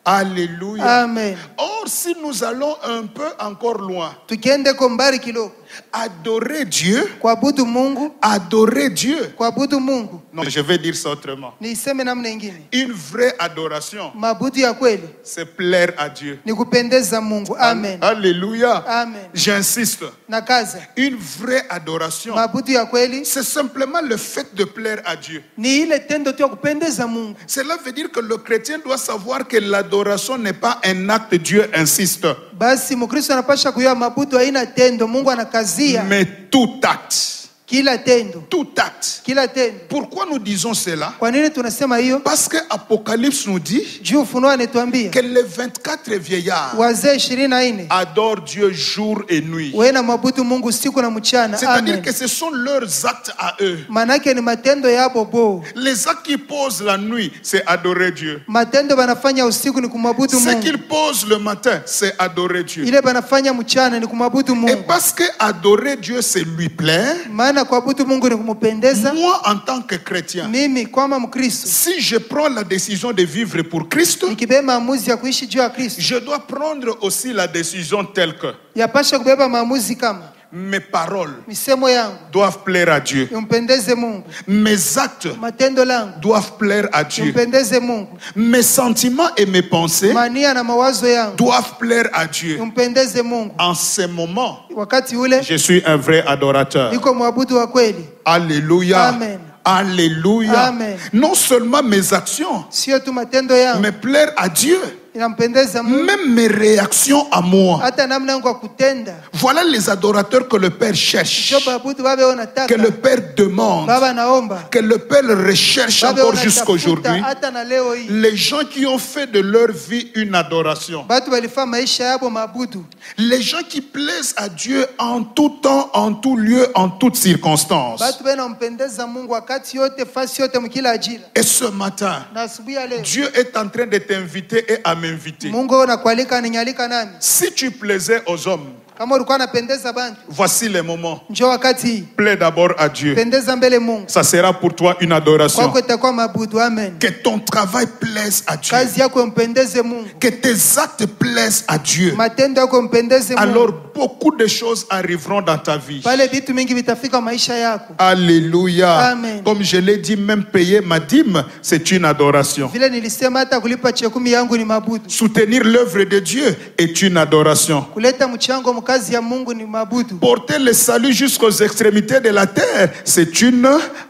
Speaker 2: Alléluia.
Speaker 3: Amen.
Speaker 2: Or, si nous allons un peu encore loin,
Speaker 3: Tukiende kwa mbali kidogo,
Speaker 2: adorer Dieu,
Speaker 3: kuabudu Mungu,
Speaker 2: adorer Dieu.
Speaker 3: kuabudu Mungu
Speaker 2: Non, je vais dire ça autrement.
Speaker 3: niiseme namna ingine.
Speaker 2: Une vraie adoration,
Speaker 3: Mabudu ya kweli
Speaker 2: c'est plaire à Dieu.
Speaker 3: ni kupendeza Mungu. Amen.
Speaker 2: Alléluia.
Speaker 3: Amen.
Speaker 2: J'insiste.
Speaker 3: Na kaza,
Speaker 2: Une vraie adoration,
Speaker 3: mabudu ya kweli
Speaker 2: c'est simplement le fait de plaire à Dieu.
Speaker 3: ni ile tendo tu ya kupendeza Mungu.
Speaker 2: Cela veut dire que le chrétien doit savoir que l'adoration n'est pas un acte, Dieu insiste,
Speaker 3: Basi Mkristo anapasha kujua mabudu haina tendo, Mungu anakazia
Speaker 2: mais tout acte.
Speaker 3: kila tendo,
Speaker 2: Tout acte.
Speaker 3: kila tendo.
Speaker 2: Pourquoi nous disons cela?
Speaker 3: Kwa nini tunasema hiyo?
Speaker 2: Parce que Apocalypse nous dit
Speaker 3: Juu Ufunuo anatuambia
Speaker 2: que les 24 vieillards
Speaker 3: wazee 24
Speaker 2: adorent Dieu jour et nuit.
Speaker 3: wena mabudu Mungu usiku na mchana.
Speaker 2: C'est-à-dire
Speaker 3: Amen.
Speaker 2: que ce sont leurs actes à eux.
Speaker 3: Manake ni matendo yabo bo.
Speaker 2: Les actes qu'ils posent la nuit, c'est adorer Dieu.
Speaker 3: Matendo banafanya usiku ni kumwabudu
Speaker 2: Ce
Speaker 3: Mungu.
Speaker 2: qu'ils posent le matin, c'est adorer Dieu.
Speaker 3: Ile banafanya mchana ni kumwabudu
Speaker 2: Et
Speaker 3: Mungu.
Speaker 2: parce que adorer Dieu, c'est lui plaire,
Speaker 3: Maana kuabudu Mungu ni kumupendeza.
Speaker 2: moi, en tant que chrétien,
Speaker 3: Mimi kama Mkristo
Speaker 2: si je prends la décision de vivre pour Christ,
Speaker 3: nikibeba maamuzi ya kuishi juu ya Kristo,
Speaker 2: je dois prendre aussi la décision telle que
Speaker 3: yapasha kubeba maamuzi kama
Speaker 2: mes paroles
Speaker 3: misemo yangu
Speaker 2: doivent plaire à Dieu.
Speaker 3: impendeze Mungu,
Speaker 2: Mes actes
Speaker 3: matendo langu
Speaker 2: doivent plaire à Dieu.
Speaker 3: impendeze Mungu,
Speaker 2: Mes sentiments et mes pensées
Speaker 3: mania na mawazo yangu
Speaker 2: doivent plaire à Dieu.
Speaker 3: impendeze Mungu.
Speaker 2: En ce moment,
Speaker 3: Wakati ule
Speaker 2: je suis un vrai adorateur.
Speaker 3: niko mwabudu wa kweli.
Speaker 2: Alléluia.
Speaker 3: Amen.
Speaker 2: Alléluia.
Speaker 3: Amen.
Speaker 2: Non seulement mes actions,
Speaker 3: Sio tu matendo yangu
Speaker 2: mais plaire à Dieu.
Speaker 3: inampendeza Mungu,
Speaker 2: Même mes réactions à moi.
Speaker 3: hata namna yangu ya kutenda.
Speaker 2: Voilà les adorateurs que le Père cherche,
Speaker 3: Sio babudu babe
Speaker 2: que
Speaker 3: unataka,
Speaker 2: le Père demande,
Speaker 3: baba naomba,
Speaker 2: que le Père recherche
Speaker 3: babe
Speaker 2: encore jusqu'à
Speaker 3: unatafuta
Speaker 2: aujourd'hui.
Speaker 3: hata na leo hii.
Speaker 2: Les gens qui ont fait de leur vie une adoration.
Speaker 3: Batu balifanya maisha yabo mabudu.
Speaker 2: Les gens qui plaisent à Dieu en tout temps, en tout lieu, en toutes circonstances.
Speaker 3: Batu banampendeza Mungu wakati yote, fasi yote, mkila ajira.
Speaker 2: Et ce matin,
Speaker 3: Na asubuhi ya leo
Speaker 2: Dieu est en train de t'inviter et à m'inviter.
Speaker 3: Mungu anakualika aninyalika nami.
Speaker 2: Si tu plaisais aux hommes,
Speaker 3: Kama ulikuwa unapendeza bantu,
Speaker 2: voici les moments.
Speaker 3: njoo wakati hii.
Speaker 2: Plaît d'abord à Dieu.
Speaker 3: Pendeza mbele Mungu.
Speaker 2: Ça sera pour toi une adoration.
Speaker 3: Kwako itakuwa mabudu. Amen.
Speaker 2: Que ton travail plaise à Dieu.
Speaker 3: Kazi yako mpendeze Mungu.
Speaker 2: Que tes actes plaisent à Dieu.
Speaker 3: Matendo yako mpendeze Mungu.
Speaker 2: Alors beaucoup de choses arriveront dans ta vie.
Speaker 3: Pale vitu mingi vitafika maisha yako.
Speaker 2: Alléluia.
Speaker 3: Amen.
Speaker 2: Comme je l'ai dit, même payer ma dîme, c'est une adoration.
Speaker 3: Vile nilisema hata kulipa chekumi yangu ni mabudu.
Speaker 2: Soutenir l'œuvre de Dieu est une adoration.
Speaker 3: Kuleta mchango kazi ya Mungu ni maabudu.
Speaker 2: Porter le salut jusqu'aux extrémités de la terre, c'est une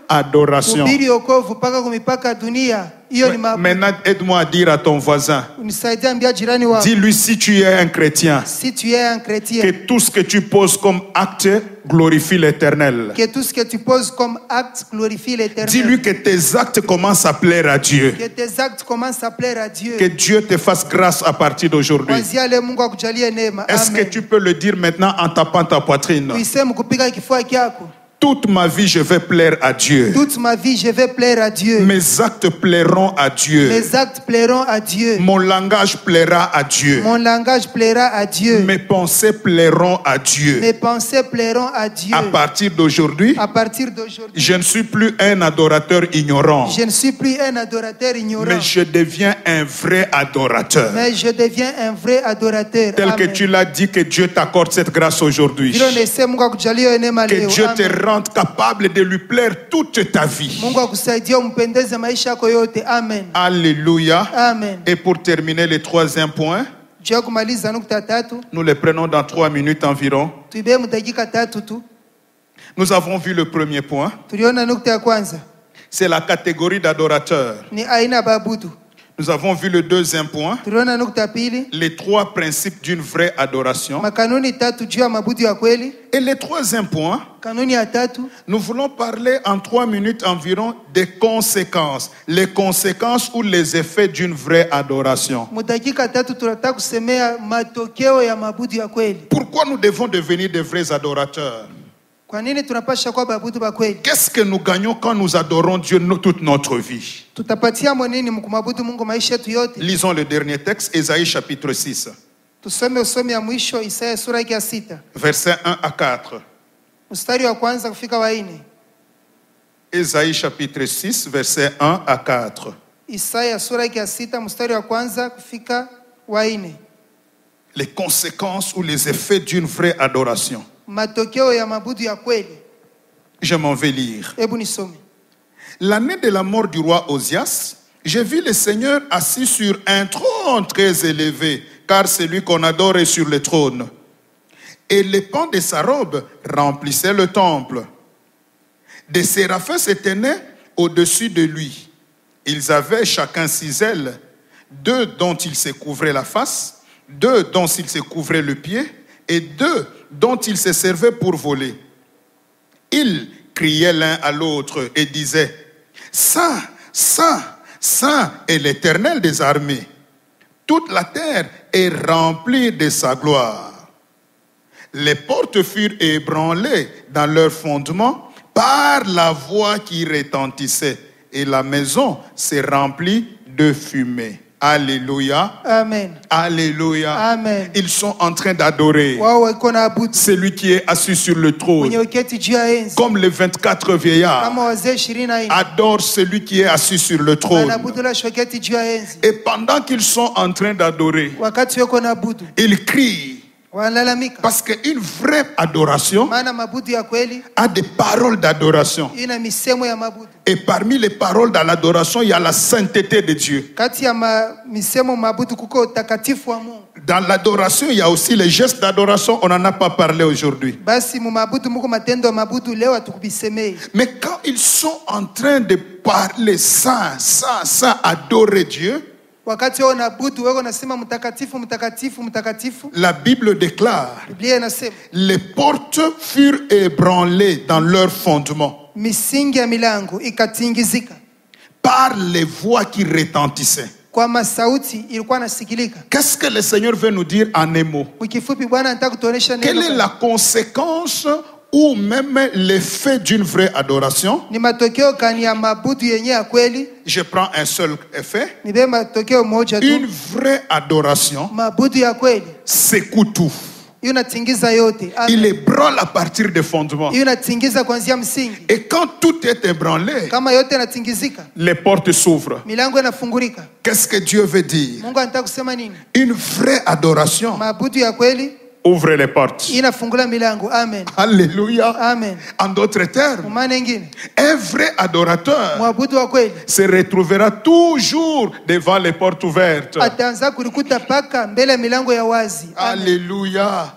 Speaker 2: adoration.
Speaker 3: Kuhubiri wokovu mpaka kumipaka ya dunia, hiyo ni maabudu.
Speaker 2: Maintenant, aide-moi à dire à ton voisin,
Speaker 3: Unisaidie ambia jirani wako,
Speaker 2: dis-lui si tu es un chrétien,
Speaker 3: si tu es un chrétien,
Speaker 2: que tout ce que tu poses comme acte glorifie l'Éternel.
Speaker 3: que tout ce que tu poses comme acte glorifie l'Éternel.
Speaker 2: Dis-lui que tes actes commencent à plaire à Dieu.
Speaker 3: Que tes actes commencent à plaire à Dieu.
Speaker 2: Que Dieu te fasse grâce à partir d'aujourd'hui.
Speaker 3: Kuanzia leo Mungu akujalie neema.
Speaker 2: Est-ce que
Speaker 3: Amen.
Speaker 2: tu peux le dire maintenant en tapant ta poitrine?
Speaker 3: Uiseme kupiga kifua kyako.
Speaker 2: Toute ma vie, je vais plaire à Dieu.
Speaker 3: Toute ma vie, je vais plaire à Dieu.
Speaker 2: Mes actes plairont à Dieu.
Speaker 3: Mes actes plairont à Dieu.
Speaker 2: Mon langage plaira à Dieu.
Speaker 3: Mon langage plaira à Dieu.
Speaker 2: Mes pensées plairont à Dieu.
Speaker 3: Mes pensées plairont à Dieu.
Speaker 2: À partir d'aujourd'hui,
Speaker 3: À partir d'aujourd'hui,
Speaker 2: je ne suis plus un adorateur ignorant,
Speaker 3: je ne suis plus un adorateur ignorant,
Speaker 2: mais je deviens un vrai adorateur.
Speaker 3: mais je deviens un vrai adorateur.
Speaker 2: Tel que
Speaker 3: Amen.
Speaker 2: tu l'as dit, que Dieu t'accorde cette grâce aujourd'hui.
Speaker 3: Vile unasema Mungu akujalie neema
Speaker 2: Que
Speaker 3: leo.
Speaker 2: Dieu te
Speaker 3: Amen.
Speaker 2: rende capable de lui plaire toute ta vie.
Speaker 3: Mungu akusaidie umpendeze maisha yako yote. Amen.
Speaker 2: Alléluia.
Speaker 3: Amen.
Speaker 2: Et pour terminer le troisième point,
Speaker 3: Juu ya kumaliza nukta tatu,
Speaker 2: nous le prenons dans 3 minutes environ.
Speaker 3: tuibebe mudakika tatu tu.
Speaker 2: Nous avons vu le premier point.
Speaker 3: Tuliona nukta ya kwanza
Speaker 2: C'est la catégorie d'adorateurs.
Speaker 3: ni aina ya baabudu.
Speaker 2: Nous avons vu le deuxième point.
Speaker 3: Tuliona nukta ya pili,
Speaker 2: Les 3 principes d'une vraie adoration.
Speaker 3: makanuni tatu juu ya maabudu ya kweli.
Speaker 2: Et le troisième point,
Speaker 3: Kanuni ya tatu,
Speaker 2: nous voulons parler en 3 minutes environ des conséquences. Les conséquences ou les effets d'une vraie adoration.
Speaker 3: mudakika tatu tunataka kusemea matokeo ya maabudu ya kweli.
Speaker 2: Pourquoi nous devons devenir de vrais adorateurs?
Speaker 3: Kwa nini tunapasha kuwa baabudu ba kweli?
Speaker 2: Qu'est-ce que nous gagnons quand nous adorons Dieu toute notre vie?
Speaker 3: Tutapatia nini mkumwabudu Mungu maisha yetu yote?
Speaker 2: Lisons le dernier texte, Ésaïe chapitre 6,
Speaker 3: Tusome usomi ya mwisho Isaya sura yake ya 6.
Speaker 2: versets 1 à 4.
Speaker 3: Mstari wa kwanza kufika wa 4.
Speaker 2: Ésaïe chapitre 6, versets 1 à 4.
Speaker 3: Isaya sura yake ya 6 mstari wa kwanza kufika wa 4.
Speaker 2: Les conséquences ou les effets d'une vraie adoration.
Speaker 3: Matokeo ya maabudu ya kweli.
Speaker 2: Je m'en vais lire.
Speaker 3: Hebu nisome.
Speaker 2: L'année de la mort du roi Osias, j'ai vu le Seigneur assis sur un trône très élevé, car c'est lui qu'on adore est sur le trône. Et les pans de sa robe remplissaient le temple. Des séraphins se tenaient au-dessus de lui. Ils avaient chacun 6 ailes, 2 dont ils se couvraient la face, 2 dont ils se couvraient le pied, et 2 dont ils se servaient pour voler. Ils criaient l'un à l'autre et disaient, « Saint, Saint, Saint est l'Éternel des armées. Toute la terre est remplie de sa gloire. » Les portes furent ébranlées dans leur fondement par la voix qui retentissait, et la maison s'est remplie de fumée. Alléluia.
Speaker 3: Amen.
Speaker 2: Alléluia.
Speaker 3: Amen.
Speaker 2: Ils sont en train d'adorer
Speaker 3: Wao wako na abudu
Speaker 2: celui qui est assis sur le trône.
Speaker 3: mwenye uketi juu ya enzi.
Speaker 2: Comme les 24 vieillards
Speaker 3: Kama wazee 24
Speaker 2: adorent celui qui est assis sur le trône.
Speaker 3: wanaabudu la shoketi juu ya enzi.
Speaker 2: Et pendant qu'ils sont en train d'adorer,
Speaker 3: Wakati wako na abudu
Speaker 2: ils crient.
Speaker 3: wanalalamika,
Speaker 2: Parce qu'une vraie adoration
Speaker 3: maana maabudu ya kweli
Speaker 2: a des paroles d'adoration.
Speaker 3: ina misemo ya maabudu.
Speaker 2: Et parmi les paroles dans l'adoration, il y a la sainteté de Dieu.
Speaker 3: Kati ya misemo maabudu kuko utakatifu wa Mungu.
Speaker 2: Dans l'adoration, il y a aussi les gestes d'adoration. On n'en a pas parlé aujourd'hui.
Speaker 3: Basi mu maabudu muko matendo ya maabudu leo hatukubisemei.
Speaker 2: Mais quand ils sont en train de parler saint, saint, saint, adorer Dieu,
Speaker 3: Wakati wao naabudu wao nasema mtakatifu mtakatifu mtakatifu.
Speaker 2: la Bible déclare,
Speaker 3: Biblia inasema
Speaker 2: les portes furent ébranlées dans leur fondement
Speaker 3: misingi ya milango ikatingizika
Speaker 2: par les voix qui retentissaient.
Speaker 3: kwa masauti ilikuwa nasikilika.
Speaker 2: Qu'est-ce que le Seigneur veut nous dire en un mot?
Speaker 3: Ukifupi Bwana anataka kutuonesha
Speaker 2: Quelle est
Speaker 3: neno.
Speaker 2: la conséquence ou même l'effet d'une vraie adoration?
Speaker 3: Ni matokeo kani ya maabudu yenyewe ya kweli?
Speaker 2: Je prends un seul effet.
Speaker 3: Ni bema matokeo moja
Speaker 2: Une
Speaker 3: tu.
Speaker 2: vraie adoration
Speaker 3: Maabudu ya kweli
Speaker 2: secoue tout.
Speaker 3: hiyo inatingiza yote.
Speaker 2: Il
Speaker 3: Amen.
Speaker 2: ébranle à partir des fondements.
Speaker 3: Hiyo inatingiza kuanzia msingi.
Speaker 2: Et quand tout est ébranlé,
Speaker 3: Kama yote inatingizika,
Speaker 2: les portes s'ouvrent.
Speaker 3: milango inafungurika.
Speaker 2: Qu'est-ce que Dieu veut dire?
Speaker 3: Mungu anataka kusema nini?
Speaker 2: Une vraie adoration
Speaker 3: Maabudu ya kweli
Speaker 2: ouvre les portes.
Speaker 3: inafungula milango. Amen.
Speaker 2: Alléluia.
Speaker 3: Amen.
Speaker 2: En d'autres termes,
Speaker 3: Kwa maana nyingine,
Speaker 2: un vrai adorateur
Speaker 3: mwabudu wa kweli
Speaker 2: se retrouvera toujours devant les portes ouvertes.
Speaker 3: ataanza kulikuta paka mbele ya milango ya wazi. Amen.
Speaker 2: Alléluia.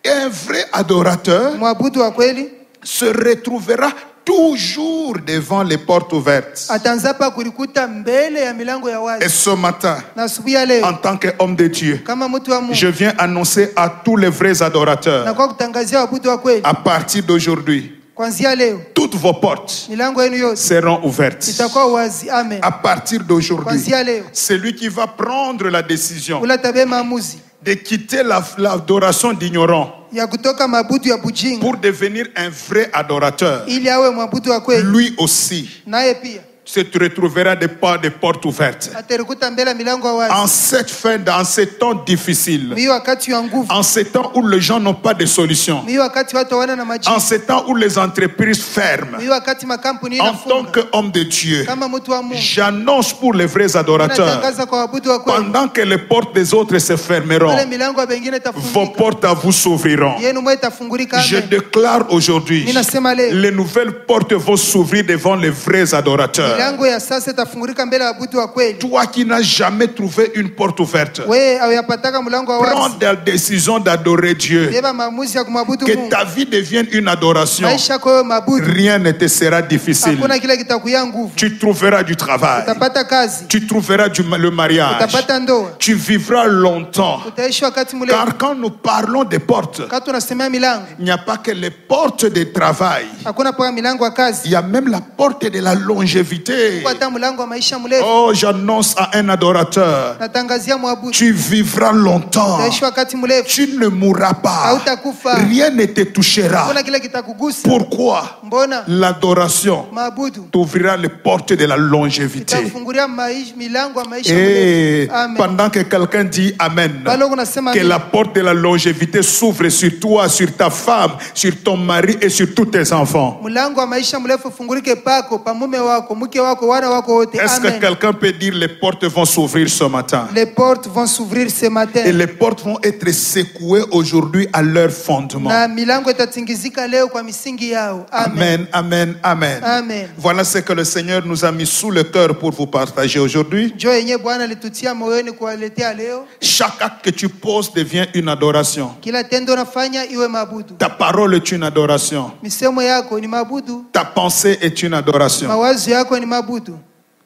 Speaker 2: Un vrai adorateur
Speaker 3: mwabudu wa kweli
Speaker 2: se retrouvera toujours devant les portes ouvertes.
Speaker 3: ataanza pa kulikuta mbele ya milango ya
Speaker 2: Et
Speaker 3: wazi.
Speaker 2: ce matin,
Speaker 3: Na asubuhi ya leo
Speaker 2: en tant qu'homme de Dieu,
Speaker 3: kama mtu wa Mungu
Speaker 2: je viens annoncer à tous les vrais
Speaker 3: na
Speaker 2: adorateurs,
Speaker 3: kwa kutangazia wabudu wa kweli,
Speaker 2: à partir d'aujourd'hui,
Speaker 3: kuanzia leo
Speaker 2: toutes vos portes
Speaker 3: milango yenu yote
Speaker 2: seront ouvertes.
Speaker 3: itakuwa wazi. Amen.
Speaker 2: À partir d'aujourd'hui,
Speaker 3: Kuanzia leo
Speaker 2: celui qui va prendre la décision
Speaker 3: ula tabe maamuzi
Speaker 2: de quitter l'adoration d'ignorants
Speaker 3: ya kutoka mabudu ya bujinga
Speaker 2: pour devenir un vrai adorateur,
Speaker 3: ili awe mwabudu wa kweli,
Speaker 2: lui aussi
Speaker 3: naye pia
Speaker 2: se retrouvera des portes ouvertes.
Speaker 3: atarikuta mbele ya milango ya wazi.
Speaker 2: En cette fin, dans ces temps difficiles,
Speaker 3: Mimi wakati wa nguvu,
Speaker 2: en ces temps où les gens n'ont pas de solution,
Speaker 3: mimi wakati watu wana na
Speaker 2: en
Speaker 3: majibu,
Speaker 2: ces temps où les entreprises ferment,
Speaker 3: mimi wakati makampuni
Speaker 2: en tant
Speaker 3: inafunga,
Speaker 2: qu'homme de Dieu,
Speaker 3: kama mtu wa Mungu
Speaker 2: j'annonce pour les vrais adorateurs,
Speaker 3: natangaza kwa wabudu wa kweli,
Speaker 2: pendant que les portes des autres se fermeront,
Speaker 3: wale milango ya wengine
Speaker 2: vos
Speaker 3: itafungika,
Speaker 2: portes à vous s'ouvriront.
Speaker 3: yenu mwe itafungulika.
Speaker 2: Je
Speaker 3: Amen.
Speaker 2: déclare aujourd'hui,
Speaker 3: Mimi nasema leo
Speaker 2: les nouvelles portes vont s'ouvrir devant les vrais adorateurs.
Speaker 3: milango ya sasa itafungulika mbele ya wabudu wa kweli.
Speaker 2: Toi qui n'as jamais trouvé une porte ouverte,
Speaker 3: Wewe auyapataka mlango wa
Speaker 2: prends
Speaker 3: wazi,
Speaker 2: la décision d'adorer Dieu.
Speaker 3: beba maamuzi ya kumwabudu
Speaker 2: Que
Speaker 3: Mungu,
Speaker 2: ta vie devienne une adoration.
Speaker 3: maisha yako wewe mabudu,
Speaker 2: Rien ne te sera difficile.
Speaker 3: hakuna kile kitakuya nguvu.
Speaker 2: Tu trouveras du travail.
Speaker 3: Utapata kazi,
Speaker 2: Tu trouveras le mariage.
Speaker 3: utapata ndoa,
Speaker 2: Tu vivras longtemps.
Speaker 3: utaishi wakati mrefu.
Speaker 2: Car quand nous parlons des portes,
Speaker 3: Wakati unasemea milango,
Speaker 2: il n'y a pas que les portes de travail.
Speaker 3: hakuna pa milango ya kazi,
Speaker 2: Il y a même la porte de la longévité.
Speaker 3: hata mlango wa maisha mrefu.
Speaker 2: Oh, j'annonce à un adorateur,
Speaker 3: Natangazia mwabudu,
Speaker 2: tu vivras longtemps.
Speaker 3: utaishi wakati mrefu,
Speaker 2: Tu ne mourras pas.
Speaker 3: hautakufa,
Speaker 2: Rien ne te touchera.
Speaker 3: hakuna kile kitakugusa.
Speaker 2: Pourquoi?
Speaker 3: Mbona
Speaker 2: L'adoration
Speaker 3: maabudu
Speaker 2: t'ouvrira les portes de la longévité.
Speaker 3: itakufungulia milango ya maisha
Speaker 2: Et
Speaker 3: mrefu. Amen.
Speaker 2: pendant que quelqu'un dit Amen,
Speaker 3: Pale unasema
Speaker 2: que
Speaker 3: amen,
Speaker 2: la porte de la longévité s'ouvre sur toi, sur ta femme, sur ton mari et sur tous tes enfants.
Speaker 3: mlango wa maisha mrefu ufungulike pako, pa mume wako, mke wako, wana wako wote.
Speaker 2: Est-ce que
Speaker 3: Amen.
Speaker 2: quelqu'un peut dire les portes vont s'ouvrir ce matin?
Speaker 3: Les portes vont s'ouvrir ce matin.
Speaker 2: Et les portes vont être secouées aujourd'hui à leur fondement.
Speaker 3: Na milango itatingizika leo kwa misingi yao. Amen.
Speaker 2: Amen, amen, amen.
Speaker 3: Amen.
Speaker 2: Voilà ce que le Seigneur nous a mis sous le cœur pour vous partager aujourd'hui.
Speaker 3: Njoo yenyewe Bwana alitutia moyoni kuwaletea leo.
Speaker 2: Chaque acte que tu poses devient une adoration.
Speaker 3: Kila tendo unafanya iwe maabudu.
Speaker 2: Ta parole est une adoration.
Speaker 3: Misemo yako ni maabudu.
Speaker 2: Ta pensée est une adoration.
Speaker 3: Mawazo yako ni maabudu.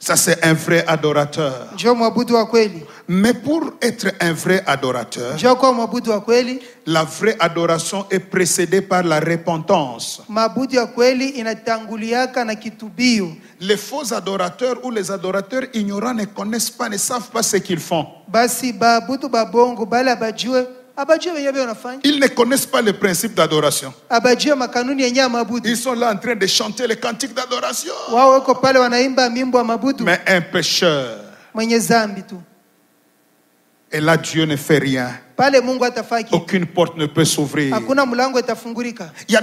Speaker 2: Ça, c'est un vrai adorateur.
Speaker 3: Njoo mwabudu wa kweli.
Speaker 2: Mais pour être un vrai adorateur,
Speaker 3: Njoo kwa mwabudu wa kweli.
Speaker 2: la vraie adoration est précédée par la repentance.
Speaker 3: Maabudu ya kweli inatanguliaka na kitubio.
Speaker 2: Les faux adorateurs ou les adorateurs ignorants ne connaissent pas, ne savent pas ce qu'ils font.
Speaker 3: Basi baabudu babongo bala abajue wenyewe wanafanya.
Speaker 2: Ils ne connaissent pas le principe d'adoration.
Speaker 3: Abajue makanuni yenyewe ya maabudu.
Speaker 2: Ils sont là en train de chanter les cantiques d'adoration.
Speaker 3: Wao wako pale wanaimba mimbo ya maabudu.
Speaker 2: Mais un pécheur,
Speaker 3: Mwenye zambi tu.
Speaker 2: et là Dieu ne fait rien.
Speaker 3: Pale Mungu atafaki.
Speaker 2: Aucune porte ne peut s'ouvrir.
Speaker 3: Hakuna mlango itafungulika.
Speaker 2: Il y a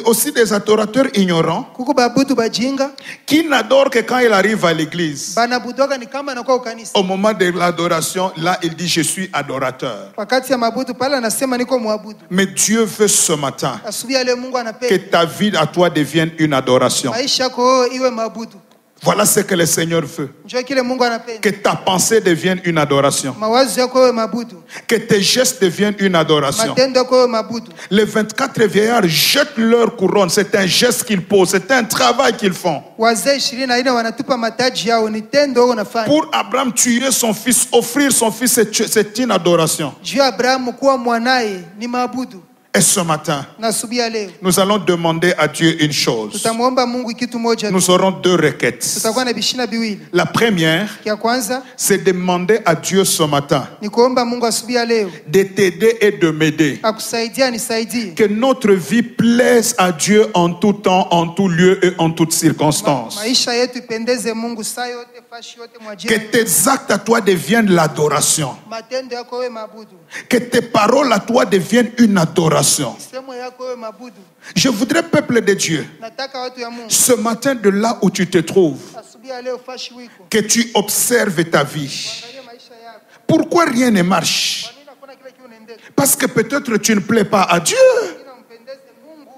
Speaker 2: aussi des adorateurs ignorants
Speaker 3: Kuko babudu bajinga
Speaker 2: qui n'adorent que quand ils arrivent à l'église.
Speaker 3: banabudoga ni kama anakuwa ukanisa.
Speaker 2: Au moment de l'adoration, là, il dit, je suis adorateur.
Speaker 3: Wakati ya mabudu pale anasema niko mwabudu.
Speaker 2: Mais Dieu veut ce matin
Speaker 3: Asubuhi ya leo Mungu
Speaker 2: que
Speaker 3: anapenda
Speaker 2: ta vie à toi devienne une adoration.
Speaker 3: maisha yako iwe mabudu.
Speaker 2: Voilà ce que le Seigneur veut.
Speaker 3: Njoo kile Mungu anapenda.
Speaker 2: Que ta pensée devienne une adoration.
Speaker 3: Mawazo yako iwe mabudu.
Speaker 2: Que tes gestes deviennent une adoration.
Speaker 3: Matendo yako iwe mabudu.
Speaker 2: Les 24 vieillards jettent leur couronne. C'est un geste qu'ils posent. C'est un travail qu'ils font.
Speaker 3: Wazee 24 wanatupa mataji yao, ni tendo wao unafanya.
Speaker 2: Pour Abraham, tuer son fils, offrir son fils, c'est une adoration.
Speaker 3: Juu ya Abrahamu kuwa mwanaye ni mabudu.
Speaker 2: Et ce matin,
Speaker 3: Na asubuhi ya leo
Speaker 2: nous allons demander à Dieu une chose.
Speaker 3: tutamwomba Mungu kitu moja tu.
Speaker 2: Nous aurons deux requêtes.
Speaker 3: Tutakuwa na bishina biwili.
Speaker 2: La première,
Speaker 3: Kia kwanza
Speaker 2: c'est demander à Dieu ce matin
Speaker 3: ni kuomba Mungu asubuhi ya leo
Speaker 2: de t'aider et de m'aider.
Speaker 3: akusaidia nisaidie.
Speaker 2: Que notre vie plaise à Dieu en tout temps, en tout lieu et en toutes circonstances.
Speaker 3: Maisha yetu ipendeze Mungu saa yote, fashi yote, mwajia.
Speaker 2: Que tes actes à toi deviennent l'adoration.
Speaker 3: Matendo yako wewe mabudu.
Speaker 2: Que tes paroles à toi deviennent une adoration.
Speaker 3: Semo yako wewe mabudu.
Speaker 2: Je voudrais, peuple de Dieu,
Speaker 3: Nataka watu ya Mungu
Speaker 2: ce matin de là où tu te trouves,
Speaker 3: asubuhi ya leo fashi wiko.
Speaker 2: que tu observes ta vie.
Speaker 3: Angalia maisha yako.
Speaker 2: Pourquoi rien ne marche?
Speaker 3: Kwa nini hakuna kile kitu unaendeka?
Speaker 2: Parce que peut-être tu ne plais pas à Dieu.
Speaker 3: Inampendeze Mungu.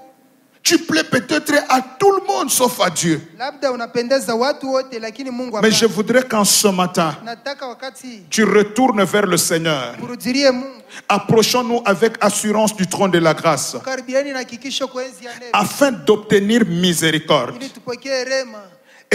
Speaker 2: Tu plais peut-être à tout le monde. monde sauf à Dieu.
Speaker 3: Labda unapendeza watu wote lakini Mungu
Speaker 2: Mais je
Speaker 3: hapana.
Speaker 2: voudrais qu'en ce matin,
Speaker 3: Nataka wakati
Speaker 2: tu retournes vers le Seigneur.
Speaker 3: kurudirie Mungu.
Speaker 2: Approchons-nous avec assurance du trône de la grâce
Speaker 3: Karibiani na hakikisho kwa enzi ya neema
Speaker 2: afin d'obtenir miséricorde.
Speaker 3: ili tupokee rema.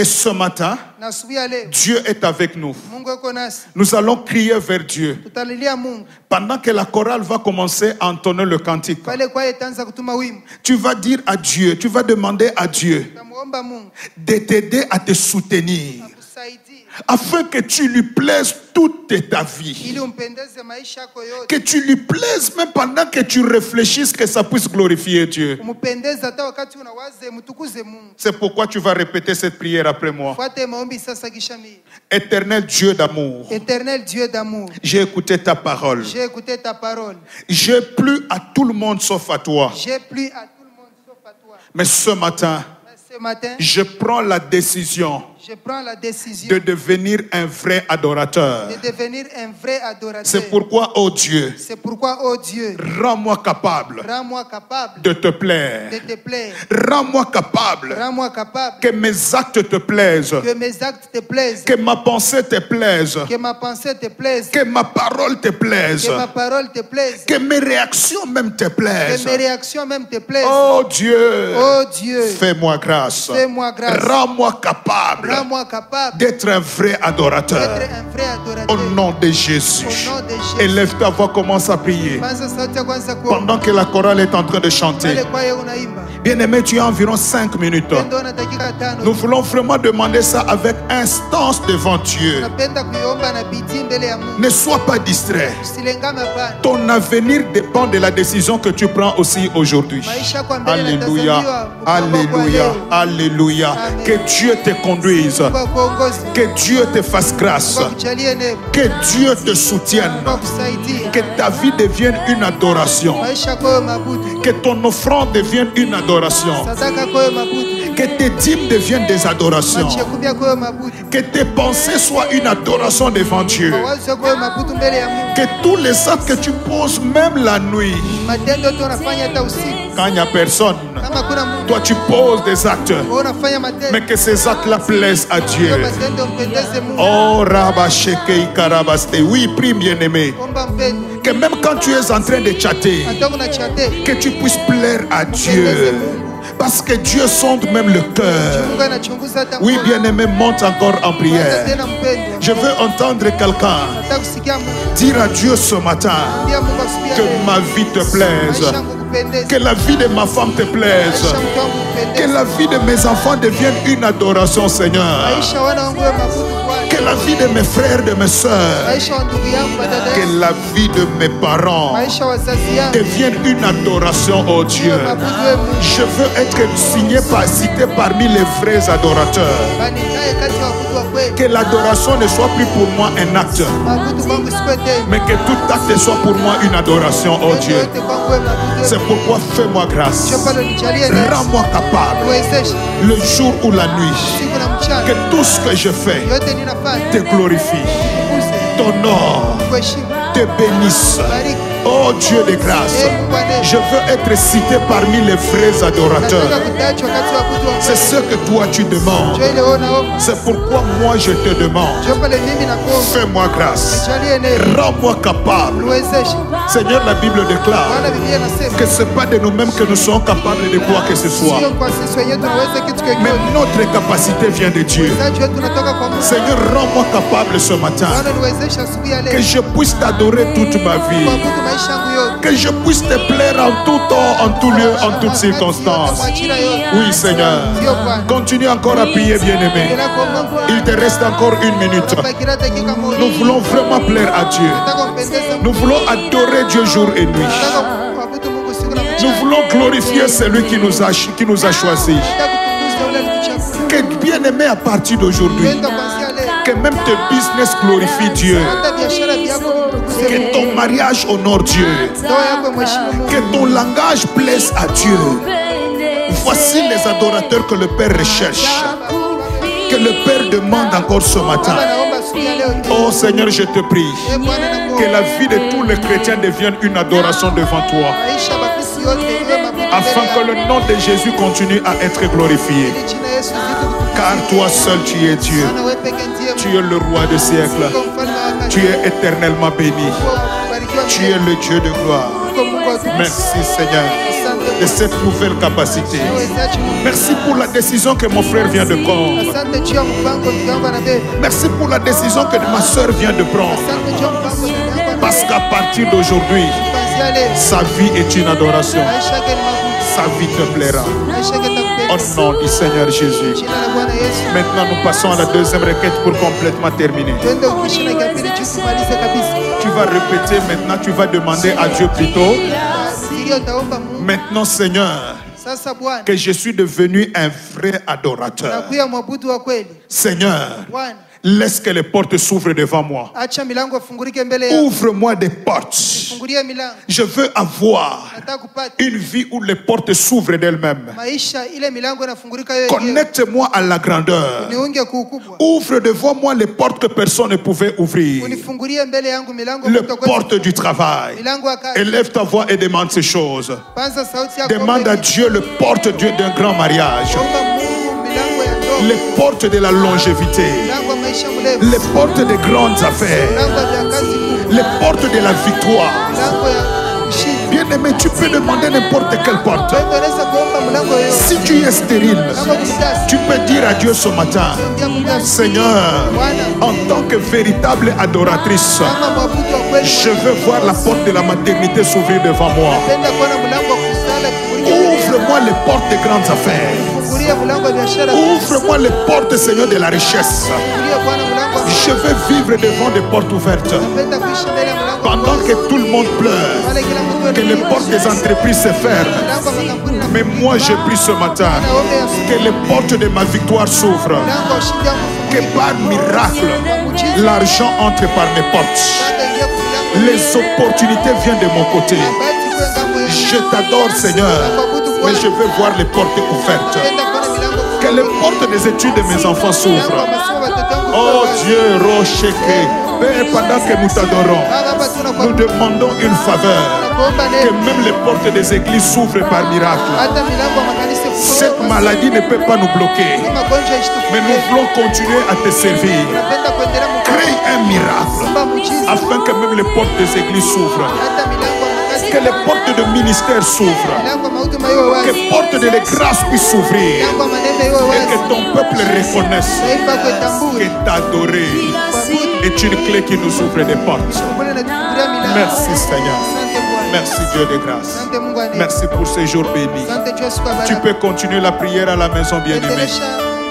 Speaker 2: Et ce matin,
Speaker 3: Na asubuhi ya leo
Speaker 2: Dieu est avec nous.
Speaker 3: Mungu yuko nasi.
Speaker 2: Nous allons crier vers Dieu.
Speaker 3: Tutalilia Mungu.
Speaker 2: Pendant que la chorale va commencer à entonner le cantique,
Speaker 3: Pale kwa itaanza kutuma wimbo.
Speaker 2: tu vas dire à Dieu, tu vas demander à Dieu
Speaker 3: Tutamuomba Mungu
Speaker 2: de t'aider à te soutenir
Speaker 3: akusaidie
Speaker 2: afin que tu lui plaises toute ta vie.
Speaker 3: ili umpendeze maisha yako yote.
Speaker 2: Que tu lui plaises même pendant que tu réfléchisses, que ça puisse glorifier Dieu.
Speaker 3: Umpendeze hata wakati unawaza mtukuze Mungu.
Speaker 2: C'est pourquoi tu vas répéter cette prière après moi.
Speaker 3: Fuate maombi sasa kisha mimi.
Speaker 2: Éternel Dieu d'amour,
Speaker 3: Éternel Dieu d'amour,
Speaker 2: j'ai écouté ta parole.
Speaker 3: j'ai écouté ta parole.
Speaker 2: J'ai plu à tout le monde sauf à toi.
Speaker 3: J'ai plu à tout le monde sauf à toi.
Speaker 2: Mais ce matin,
Speaker 3: Mais ce matin,
Speaker 2: je prends la décision
Speaker 3: je prends la décision
Speaker 2: de devenir un vrai adorateur.
Speaker 3: de devenir un vrai adorateur.
Speaker 2: C'est pourquoi, oh Dieu,
Speaker 3: C'est pourquoi, oh Dieu,
Speaker 2: rends-moi capable
Speaker 3: rends-moi capable
Speaker 2: de te plaire.
Speaker 3: de te plaire.
Speaker 2: Rends-moi capable
Speaker 3: Rends-moi capable
Speaker 2: que mes actes te plaisent,
Speaker 3: que mes actes te plaisent,
Speaker 2: que ma pensée te plaise,
Speaker 3: que ma pensée te plaise,
Speaker 2: que ma parole te plaise,
Speaker 3: que ma parole te plaise,
Speaker 2: que mes réactions même te
Speaker 3: que
Speaker 2: plaisent.
Speaker 3: mes réactions même te plaisent.
Speaker 2: Oh Dieu,
Speaker 3: Oh Dieu,
Speaker 2: fais-moi grâce.
Speaker 3: fais-moi grâce.
Speaker 2: Rends-moi capable
Speaker 3: Rends-moi capable
Speaker 2: d'être un vrai adorateur.
Speaker 3: d'être un vrai adorateur.
Speaker 2: Au nom de Jésus.
Speaker 3: Au nom de Jésus.
Speaker 2: Élève ta voix, commence à prier.
Speaker 3: Kwanza sauti ya kwanza kuomba.
Speaker 2: Pendant que la chorale est en train de chanter.
Speaker 3: Pale kwaye unaimba.
Speaker 2: Bien-aimé, tu as environ 5 minutes.
Speaker 3: Pendo na dakika
Speaker 2: Nous
Speaker 3: 5.
Speaker 2: voulons vraiment demander ça avec instance devant Dieu.
Speaker 3: Napenda kuiomba na bidii mbele ya Mungu.
Speaker 2: Ne sois pas distrait.
Speaker 3: Usilengame hapana.
Speaker 2: Ton avenir dépend de la décision que tu prends aussi aujourd'hui.
Speaker 3: Maisha kwa mbele
Speaker 2: Alléluia,
Speaker 3: yanatazamiwa mpango kwa
Speaker 2: Alléluia,
Speaker 3: leo.
Speaker 2: Alléluia.
Speaker 3: Amen.
Speaker 2: Que Dieu te conduise.
Speaker 3: Mungu akuongoze.
Speaker 2: Que Dieu te fasse grâce.
Speaker 3: Mungu akujalie neema.
Speaker 2: Que Dieu te soutienne.
Speaker 3: Mungu akusaidie.
Speaker 2: Que ta vie devienne une adoration.
Speaker 3: Maisha kwayo mabudu.
Speaker 2: Que ton offrande devienne une adoration.
Speaker 3: Sadaka kwayo mabudu.
Speaker 2: Que tes dîmes deviennent des adorations.
Speaker 3: Machekubia kwayo mabudu.
Speaker 2: Que tes pensées soient une adoration devant Dieu.
Speaker 3: Mawazo kwayo mabudu mbele ya Mungu.
Speaker 2: Que tous les actes que tu poses, même la nuit,
Speaker 3: Matendo tu unafanya hata usiku.
Speaker 2: quand il n'y a personne,
Speaker 3: Kama kuna Mungu,
Speaker 2: toi tu poses des actes.
Speaker 3: wewe unafanya matendo.
Speaker 2: Mais que ces actes-là plaisent à
Speaker 3: Hiyo
Speaker 2: Dieu.
Speaker 3: matendo mpendeze Mungu.
Speaker 2: Oh, Rabashekei Karabaste. Oui, prie bien-aimé.
Speaker 3: Omba mpendo.
Speaker 2: Que même quand tu es en train de chatter,
Speaker 3: Hata kuna chate.
Speaker 2: que tu puisses plaire à Dieu. Parce que Dieu sonde même le cœur.
Speaker 3: Mungu anachunguza hata
Speaker 2: Oui,
Speaker 3: moyo.
Speaker 2: bien-aimé, monte encore en
Speaker 3: Kwanza
Speaker 2: prière.
Speaker 3: tena mpendo.
Speaker 2: Je veux entendre quelqu'un
Speaker 3: Nataka kusikia Mungu.
Speaker 2: dire à Dieu ce matin
Speaker 3: Pia Mungu asubuhi ya
Speaker 2: que
Speaker 3: leo.
Speaker 2: ma vie te plaise,
Speaker 3: Maisha yangu kupendeze.
Speaker 2: que la vie de ma femme te plaise,
Speaker 3: Maisha mke wangu
Speaker 2: que
Speaker 3: kupendeze.
Speaker 2: la vie de mes enfants devienne une adoration, Seigneur.
Speaker 3: Maisha wana wangu wewe mabudu Bwana.
Speaker 2: Que la vie de mes frères, de mes sœurs,
Speaker 3: Maisha wa ndugu yangu badada
Speaker 2: que
Speaker 3: yangu.
Speaker 2: la vie de mes parents
Speaker 3: Maisha wa wazazi yangu.
Speaker 2: devienne une adoration, oh Dieu.
Speaker 3: Wewe mabudu wewe Mungu.
Speaker 2: Je veux être signé cité parmi les vrais adorateurs.
Speaker 3: Bali naye kati ya wabudu wa kweli.
Speaker 2: Que l'adoration ne soit plus pour moi un acte,
Speaker 3: Mabudu kwangu sikuwe tena.
Speaker 2: mais que tout acte soit pour moi une adoration, oh Dieu.
Speaker 3: Yote kwangu wewe mabudu wewe.
Speaker 2: C'est pourquoi fais-moi grâce.
Speaker 3: Sio pale nijalie neema.
Speaker 2: Rends-moi capable,
Speaker 3: Niwezeshe
Speaker 2: le jour ou la nuit,
Speaker 3: siku na mchana.
Speaker 2: que tout ce que je fais
Speaker 3: Yote ninafanya.
Speaker 2: te glorifie,
Speaker 3: Nikuze.
Speaker 2: t'honore,
Speaker 3: Kuheshimu.
Speaker 2: te bénisse.
Speaker 3: Bariki.
Speaker 2: Oh Dieu de grâce, je veux être cité parmi les vrais
Speaker 3: Nataka
Speaker 2: adorateurs.
Speaker 3: kutajwa kati ya wabudu wa
Speaker 2: C'est
Speaker 3: kweli.
Speaker 2: ce que toi tu demandes.
Speaker 3: Njoo ile wewe unaomba.
Speaker 2: C'est pourquoi moi je te demande.
Speaker 3: Njoo pale mimi nakuomba.
Speaker 2: Fais-moi grâce.
Speaker 3: Nijalie neema.
Speaker 2: Rends-moi capable.
Speaker 3: Niwezeshe.
Speaker 2: Seigneur, la Bible déclare
Speaker 3: Bwana Biblia inasema
Speaker 2: que ce n'est pas de nous-mêmes que nous sommes capables de quoi que ce soit.
Speaker 3: sio kwa sisi wenyewe tunaweza kitu
Speaker 2: Mais
Speaker 3: chochote.
Speaker 2: notre capacité vient de Dieu.
Speaker 3: Uwezaji wetu unatoka kwa Mungu.
Speaker 2: Seigneur, rends-moi capable ce matin.
Speaker 3: Bwana niwezeshe asubuhi ya
Speaker 2: Que
Speaker 3: leo.
Speaker 2: je puisse t'adorer toute ma vie.
Speaker 3: Kuabudu maisha yangu yote.
Speaker 2: Que je puisse te plaire en tout temps, en tout lieu, en toutes circonstances. Oui, Seigneur. Continue encore à prier, bien-aimé. Il te reste encore 1 minute. Nous voulons vraiment plaire à Dieu. Nous voulons adorer Dieu jour et nuit. Nous voulons glorifier celui qui nous a choisis. Que bien-aimé à partir d'aujourd'hui, que même tes business glorifient Dieu. Que ton mariage honore Dieu. Que ton langage plaise à Dieu. Voici les adorateurs que le Père recherche. Que le Père demande encore ce matin. Oh Seigneur, je te prie. Que la vie de tous les chrétiens devienne une adoration devant toi. Afin que le nom de Jésus continue à être glorifié.
Speaker 3: Yesu zidi
Speaker 2: Car toi seul tu es Dieu.
Speaker 3: maana wewe peke ndiye
Speaker 2: Tu es le roi des siècles.
Speaker 3: Mungu mfalme wa wakati.
Speaker 2: Tu es éternellement béni.
Speaker 3: Barikiwa
Speaker 2: Tu es le Dieu de gloire.
Speaker 3: Mungu wa utukufu.
Speaker 2: Merci Seigneur de cette nouvelle capacité.
Speaker 3: Uwezaji Mungu.
Speaker 2: Merci pour la décision que mon frère vient de prendre.
Speaker 3: Asante juu ya mpango ndugu yangu anabeba.
Speaker 2: Merci pour la décision que ma soeur vient de prendre.
Speaker 3: Asante juu ya mpango ndugu yangu anabeba.
Speaker 2: Parce qu'à partir d'aujourd'hui,
Speaker 3: Kuanzia leo
Speaker 2: sa vie est une adoration.
Speaker 3: maisha yake ni magumu.
Speaker 2: Sa vie te plaira.
Speaker 3: Maisha yake
Speaker 2: Au
Speaker 3: itakupenda.
Speaker 2: nom du Seigneur Jésus.
Speaker 3: Jina la Bwana Yesu.
Speaker 2: Maintenant, nous passons à la deuxième requête pour complètement terminer.
Speaker 3: Twende ukishina kia pili juu tumalize kabisa.
Speaker 2: Tu vas répéter maintenant, tu vas demander à Dieu plutôt.
Speaker 3: Fikiria utaomba Mungu.
Speaker 2: Maintenant, Seigneur,
Speaker 3: Sasa Bwana,
Speaker 2: que je suis devenu un vrai adorateur.
Speaker 3: nakuya mwabudu wa kweli.
Speaker 2: Seigneur,
Speaker 3: Bwana,
Speaker 2: laisse que les portes s'ouvrent devant moi.
Speaker 3: acha milango ifungurike mbele yako.
Speaker 2: Ouvre-moi des portes.
Speaker 3: Fungulia milango.
Speaker 2: Je veux avoir
Speaker 3: Nataka kupata
Speaker 2: une vie où les portes s'ouvrent d'elles-mêmes.
Speaker 3: maisha ile milango inafungurika wewe yenyewe.
Speaker 2: Connecte-moi à la grandeur.
Speaker 3: Niunge kuukubwa.
Speaker 2: Ouvre devant moi les portes que personne ne pouvait ouvrir.
Speaker 3: Unifungulie mbele yangu milango
Speaker 2: Les
Speaker 3: mtu akwezi-
Speaker 2: portes du travail.
Speaker 3: milango ya kazi.
Speaker 2: Élève ta voix et demande ces choses.
Speaker 3: Panza sauti yako.
Speaker 2: Demande à Dieu le porte Dieu d'un grand mariage.
Speaker 3: Omba Mungu milango ya ndoa.
Speaker 2: Les portes de la longévité.
Speaker 3: Milango ya maisha mrefu.
Speaker 2: Les portes des grandes affaires.
Speaker 3: Milango ya kazi kubwa.
Speaker 2: Les portes de la victoire.
Speaker 3: Milango ya ushindi.
Speaker 2: Bien-aimé, tu peux demander n'importe quelle porte.
Speaker 3: Wewe unaweza kuomba mlango yoyote.
Speaker 2: Si tu es stérile,
Speaker 3: Kama ukitaka.
Speaker 2: tu peux dire à Dieu ce matin,
Speaker 3: Ongea Mungu asikie.
Speaker 2: Seigneur, en tant que véritable adoratrice,
Speaker 3: Kama mwabudu wa kweli.
Speaker 2: je veux voir la porte de la maternité s'ouvrir devant moi.
Speaker 3: Napenda kuona mlango wa kusala kufungurika mbele yangu.
Speaker 2: Ouvre-moi les portes des grandes affaires.
Speaker 3: Fungulia mlango wa biashara.
Speaker 2: Ouvre-moi les portes, Seigneur, de la richesse.
Speaker 3: Fungulia Bwana mlango wa
Speaker 2: Je veux vivre devant des portes ouvertes.
Speaker 3: napenda kuishi mbele ya mlango wa
Speaker 2: Pendant que tout le monde pleure,
Speaker 3: Wale kila mtu
Speaker 2: que les portes des entreprises se ferment.
Speaker 3: mlango wa makampuni na
Speaker 2: Mais moi, je prie ce matin
Speaker 3: naomba ya
Speaker 2: que les portes de ma victoire s'ouvrent.
Speaker 3: mlango wa ushindi wangu
Speaker 2: Que par miracle, l'argent entre par mes portes.
Speaker 3: Sasa ingia kwa milango.
Speaker 2: Les opportunités viennent de mon côté.
Speaker 3: Bahati kuwe ngambo yetu.
Speaker 2: Je t'adore, Seigneur, mais je veux voir les portes ouvertes.
Speaker 3: Napenda kuona milango
Speaker 2: Que les portes des études de mes enfants
Speaker 3: Milango
Speaker 2: s'ouvrent.
Speaker 3: wa masomo watoto wangu
Speaker 2: Oh
Speaker 3: kuwe wazi.
Speaker 2: Dieu, Rocheke, Père, pendant que nous t'adorons,
Speaker 3: Baba, hapa
Speaker 2: nous
Speaker 3: tunakuabudu.
Speaker 2: demandons une faveur.
Speaker 3: Tunakuomba
Speaker 2: Que
Speaker 3: neema.
Speaker 2: même les portes des églises s'ouvrent par miracle.
Speaker 3: Hata milango ya makanisa ifunguliwe
Speaker 2: Cette
Speaker 3: kwa
Speaker 2: maladie ne peut pas nous bloquer.
Speaker 3: Hii magonjwa
Speaker 2: Mais
Speaker 3: isitufungie.
Speaker 2: nous voulons continuer à te servir.
Speaker 3: Tunapenda kuendelea
Speaker 2: Crée un miracle
Speaker 3: kuomba muujiza.
Speaker 2: afin que même les portes des églises s'ouvrent.
Speaker 3: Hata milango ya makazi.
Speaker 2: Que les portes de ministère s'ouvrent.
Speaker 3: Milango ya mahuduma iwe wazi.
Speaker 2: Que portes de la grâce puissent s'ouvrir.
Speaker 3: Milango ya maneno iwe
Speaker 2: Et que
Speaker 3: wazi.
Speaker 2: ton peuple reconnaisse
Speaker 3: Taifa yako itambue.
Speaker 2: que t'adorer
Speaker 3: Kuabudu.
Speaker 2: est une clé qui nous ouvre des portes.
Speaker 3: Mbona natufungulia milango?
Speaker 2: Merci Seigneur.
Speaker 3: Asante Bwana.
Speaker 2: Merci Dieu de grâce.
Speaker 3: Asante Mungu wa neema.
Speaker 2: Merci pour ces jours bénis.
Speaker 3: Asante juu ya siku ya
Speaker 2: Tu
Speaker 3: baraka.
Speaker 2: peux continuer la prière à la maison bien-aimée.
Speaker 3: Endelesha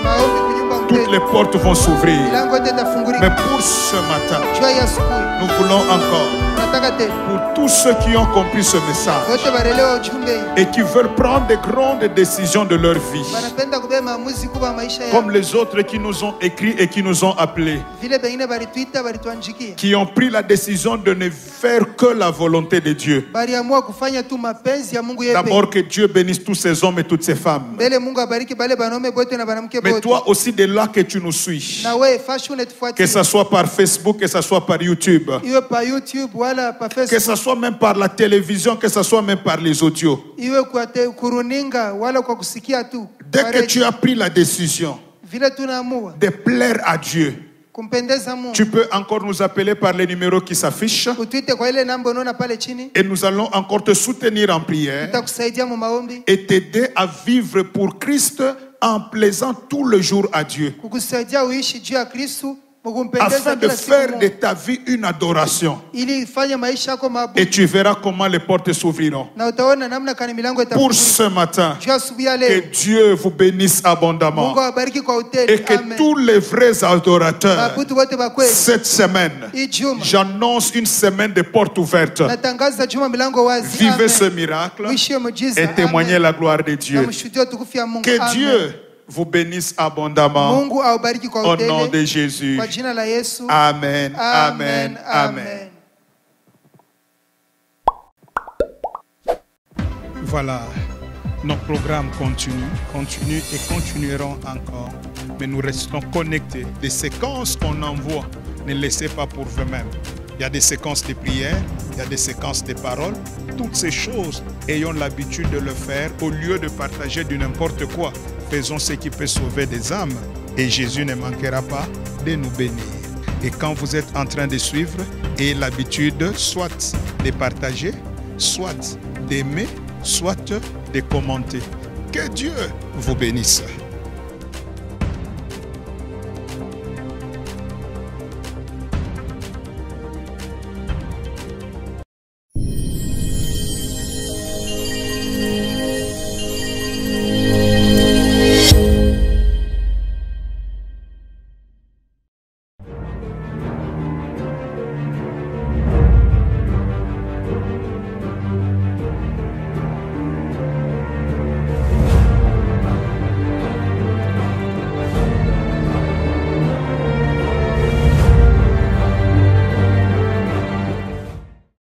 Speaker 3: maombi kunyumba
Speaker 2: Toutes
Speaker 3: mpendwa.
Speaker 2: les portes vont s'ouvrir.
Speaker 3: Milango yote
Speaker 2: Mais
Speaker 3: itafungulika.
Speaker 2: pour ce matin,
Speaker 3: Jua ya asubuhi.
Speaker 2: nous voulons encore,
Speaker 3: Nataka tena.
Speaker 2: pour tous ceux qui ont compris ce message
Speaker 3: Wote barelewa ujumbe hii.
Speaker 2: et qui veulent prendre des grandes décisions de leur vie,
Speaker 3: Wanapenda kubeba maamuzi kubwa ya maisha yao.
Speaker 2: comme les autres qui nous ont écrit et qui nous ont appelés,
Speaker 3: Vile bengine balituita balituanjikia.
Speaker 2: qui ont pris la décision de ne faire que la volonté de Dieu.
Speaker 3: Baliamua kufanya tu mapenzi ya Mungu yeye pekee.
Speaker 2: D'abord, que Dieu bénisse tous ces hommes et toutes ces femmes.
Speaker 3: Mbele Mungu abariki bale banaume bote na banamke
Speaker 2: Mais
Speaker 3: bote.
Speaker 2: toi aussi, de là que tu nous suis,
Speaker 3: Na wewe fashion
Speaker 2: que
Speaker 3: tufuatie.
Speaker 2: ce soit par Facebook, que ce soit par YouTube,
Speaker 3: Iwe pa YouTube wala pa
Speaker 2: que
Speaker 3: Facebook.
Speaker 2: ce soit même par la télévision, que ce soit même par les audios.
Speaker 3: Iwe kwa kuruninga wala kwa kusikia tu.
Speaker 2: Dès
Speaker 3: Kwa
Speaker 2: que
Speaker 3: redio.
Speaker 2: tu as pris la décision
Speaker 3: Vile tunaamua
Speaker 2: de plaire à Dieu,
Speaker 3: kumpendeza Mungu.
Speaker 2: tu peux encore nous appeler par les numéros qui s'affichent
Speaker 3: Utwite kwa ile namba unaona pale chini.
Speaker 2: et nous allons encore te soutenir en prière
Speaker 3: Tutakusaidia mu maombi.
Speaker 2: et t'aider à vivre pour Christ en plaisant tout le jour à Dieu,
Speaker 3: Kukusaidia uishi juu ya Kristo. Mukumpendeza
Speaker 2: afin de
Speaker 3: kila siku
Speaker 2: faire
Speaker 3: Mungu.
Speaker 2: de ta vie une adoration.
Speaker 3: Ili ifanye maisha yako mabudu.
Speaker 2: Et tu verras comment les portes s'ouvriront.
Speaker 3: Na utaona namna kani milango
Speaker 2: Pour
Speaker 3: itafungulika.
Speaker 2: ce matin,
Speaker 3: Juu ya asubuhi ya
Speaker 2: que
Speaker 3: leo.
Speaker 2: Dieu vous bénisse abondamment
Speaker 3: Mungu awabariki kwa hoteli.
Speaker 2: et que
Speaker 3: Amen.
Speaker 2: tous les vrais adorateurs,
Speaker 3: Mabudu wote ba kweli.
Speaker 2: cette semaine,
Speaker 3: Hii juma.
Speaker 2: j'annonce une semaine de portes ouvertes.
Speaker 3: Natangaza juma milango wazi.
Speaker 2: Vivez
Speaker 3: Amen.
Speaker 2: ce miracle
Speaker 3: Uishi hiyo muujiza.
Speaker 2: et témoignez
Speaker 3: Amen.
Speaker 2: la gloire de
Speaker 3: Na
Speaker 2: Dieu.
Speaker 3: mshuhudie utukufu ya Mungu.
Speaker 2: Que
Speaker 3: Amen.
Speaker 2: Dieu vous bénisse abondamment
Speaker 3: Mungu awabariki kwa
Speaker 2: au nom
Speaker 3: hoteli.
Speaker 2: de Jésus.
Speaker 3: Kwa jina la Yesu.
Speaker 2: Amen, amen, amen. Voilà, nos programmes continuent et continueront encore. Mais nous restons connectés. Des séquences qu'on envoie, ne laissez pas pour vous-même. Il y a des séquences de prières, il y a des séquences de paroles. Toutes ces choses, ayons l'habitude de le faire au lieu de partager du n'importe quoi. faisons ce qui peut sauver des âmes et Jésus ne manquera pas de nous bénir. Et quand vous êtes en train de suivre, ayez l'habitude soit de partager, soit d'aimer, soit de commenter. Que Dieu vous bénisse.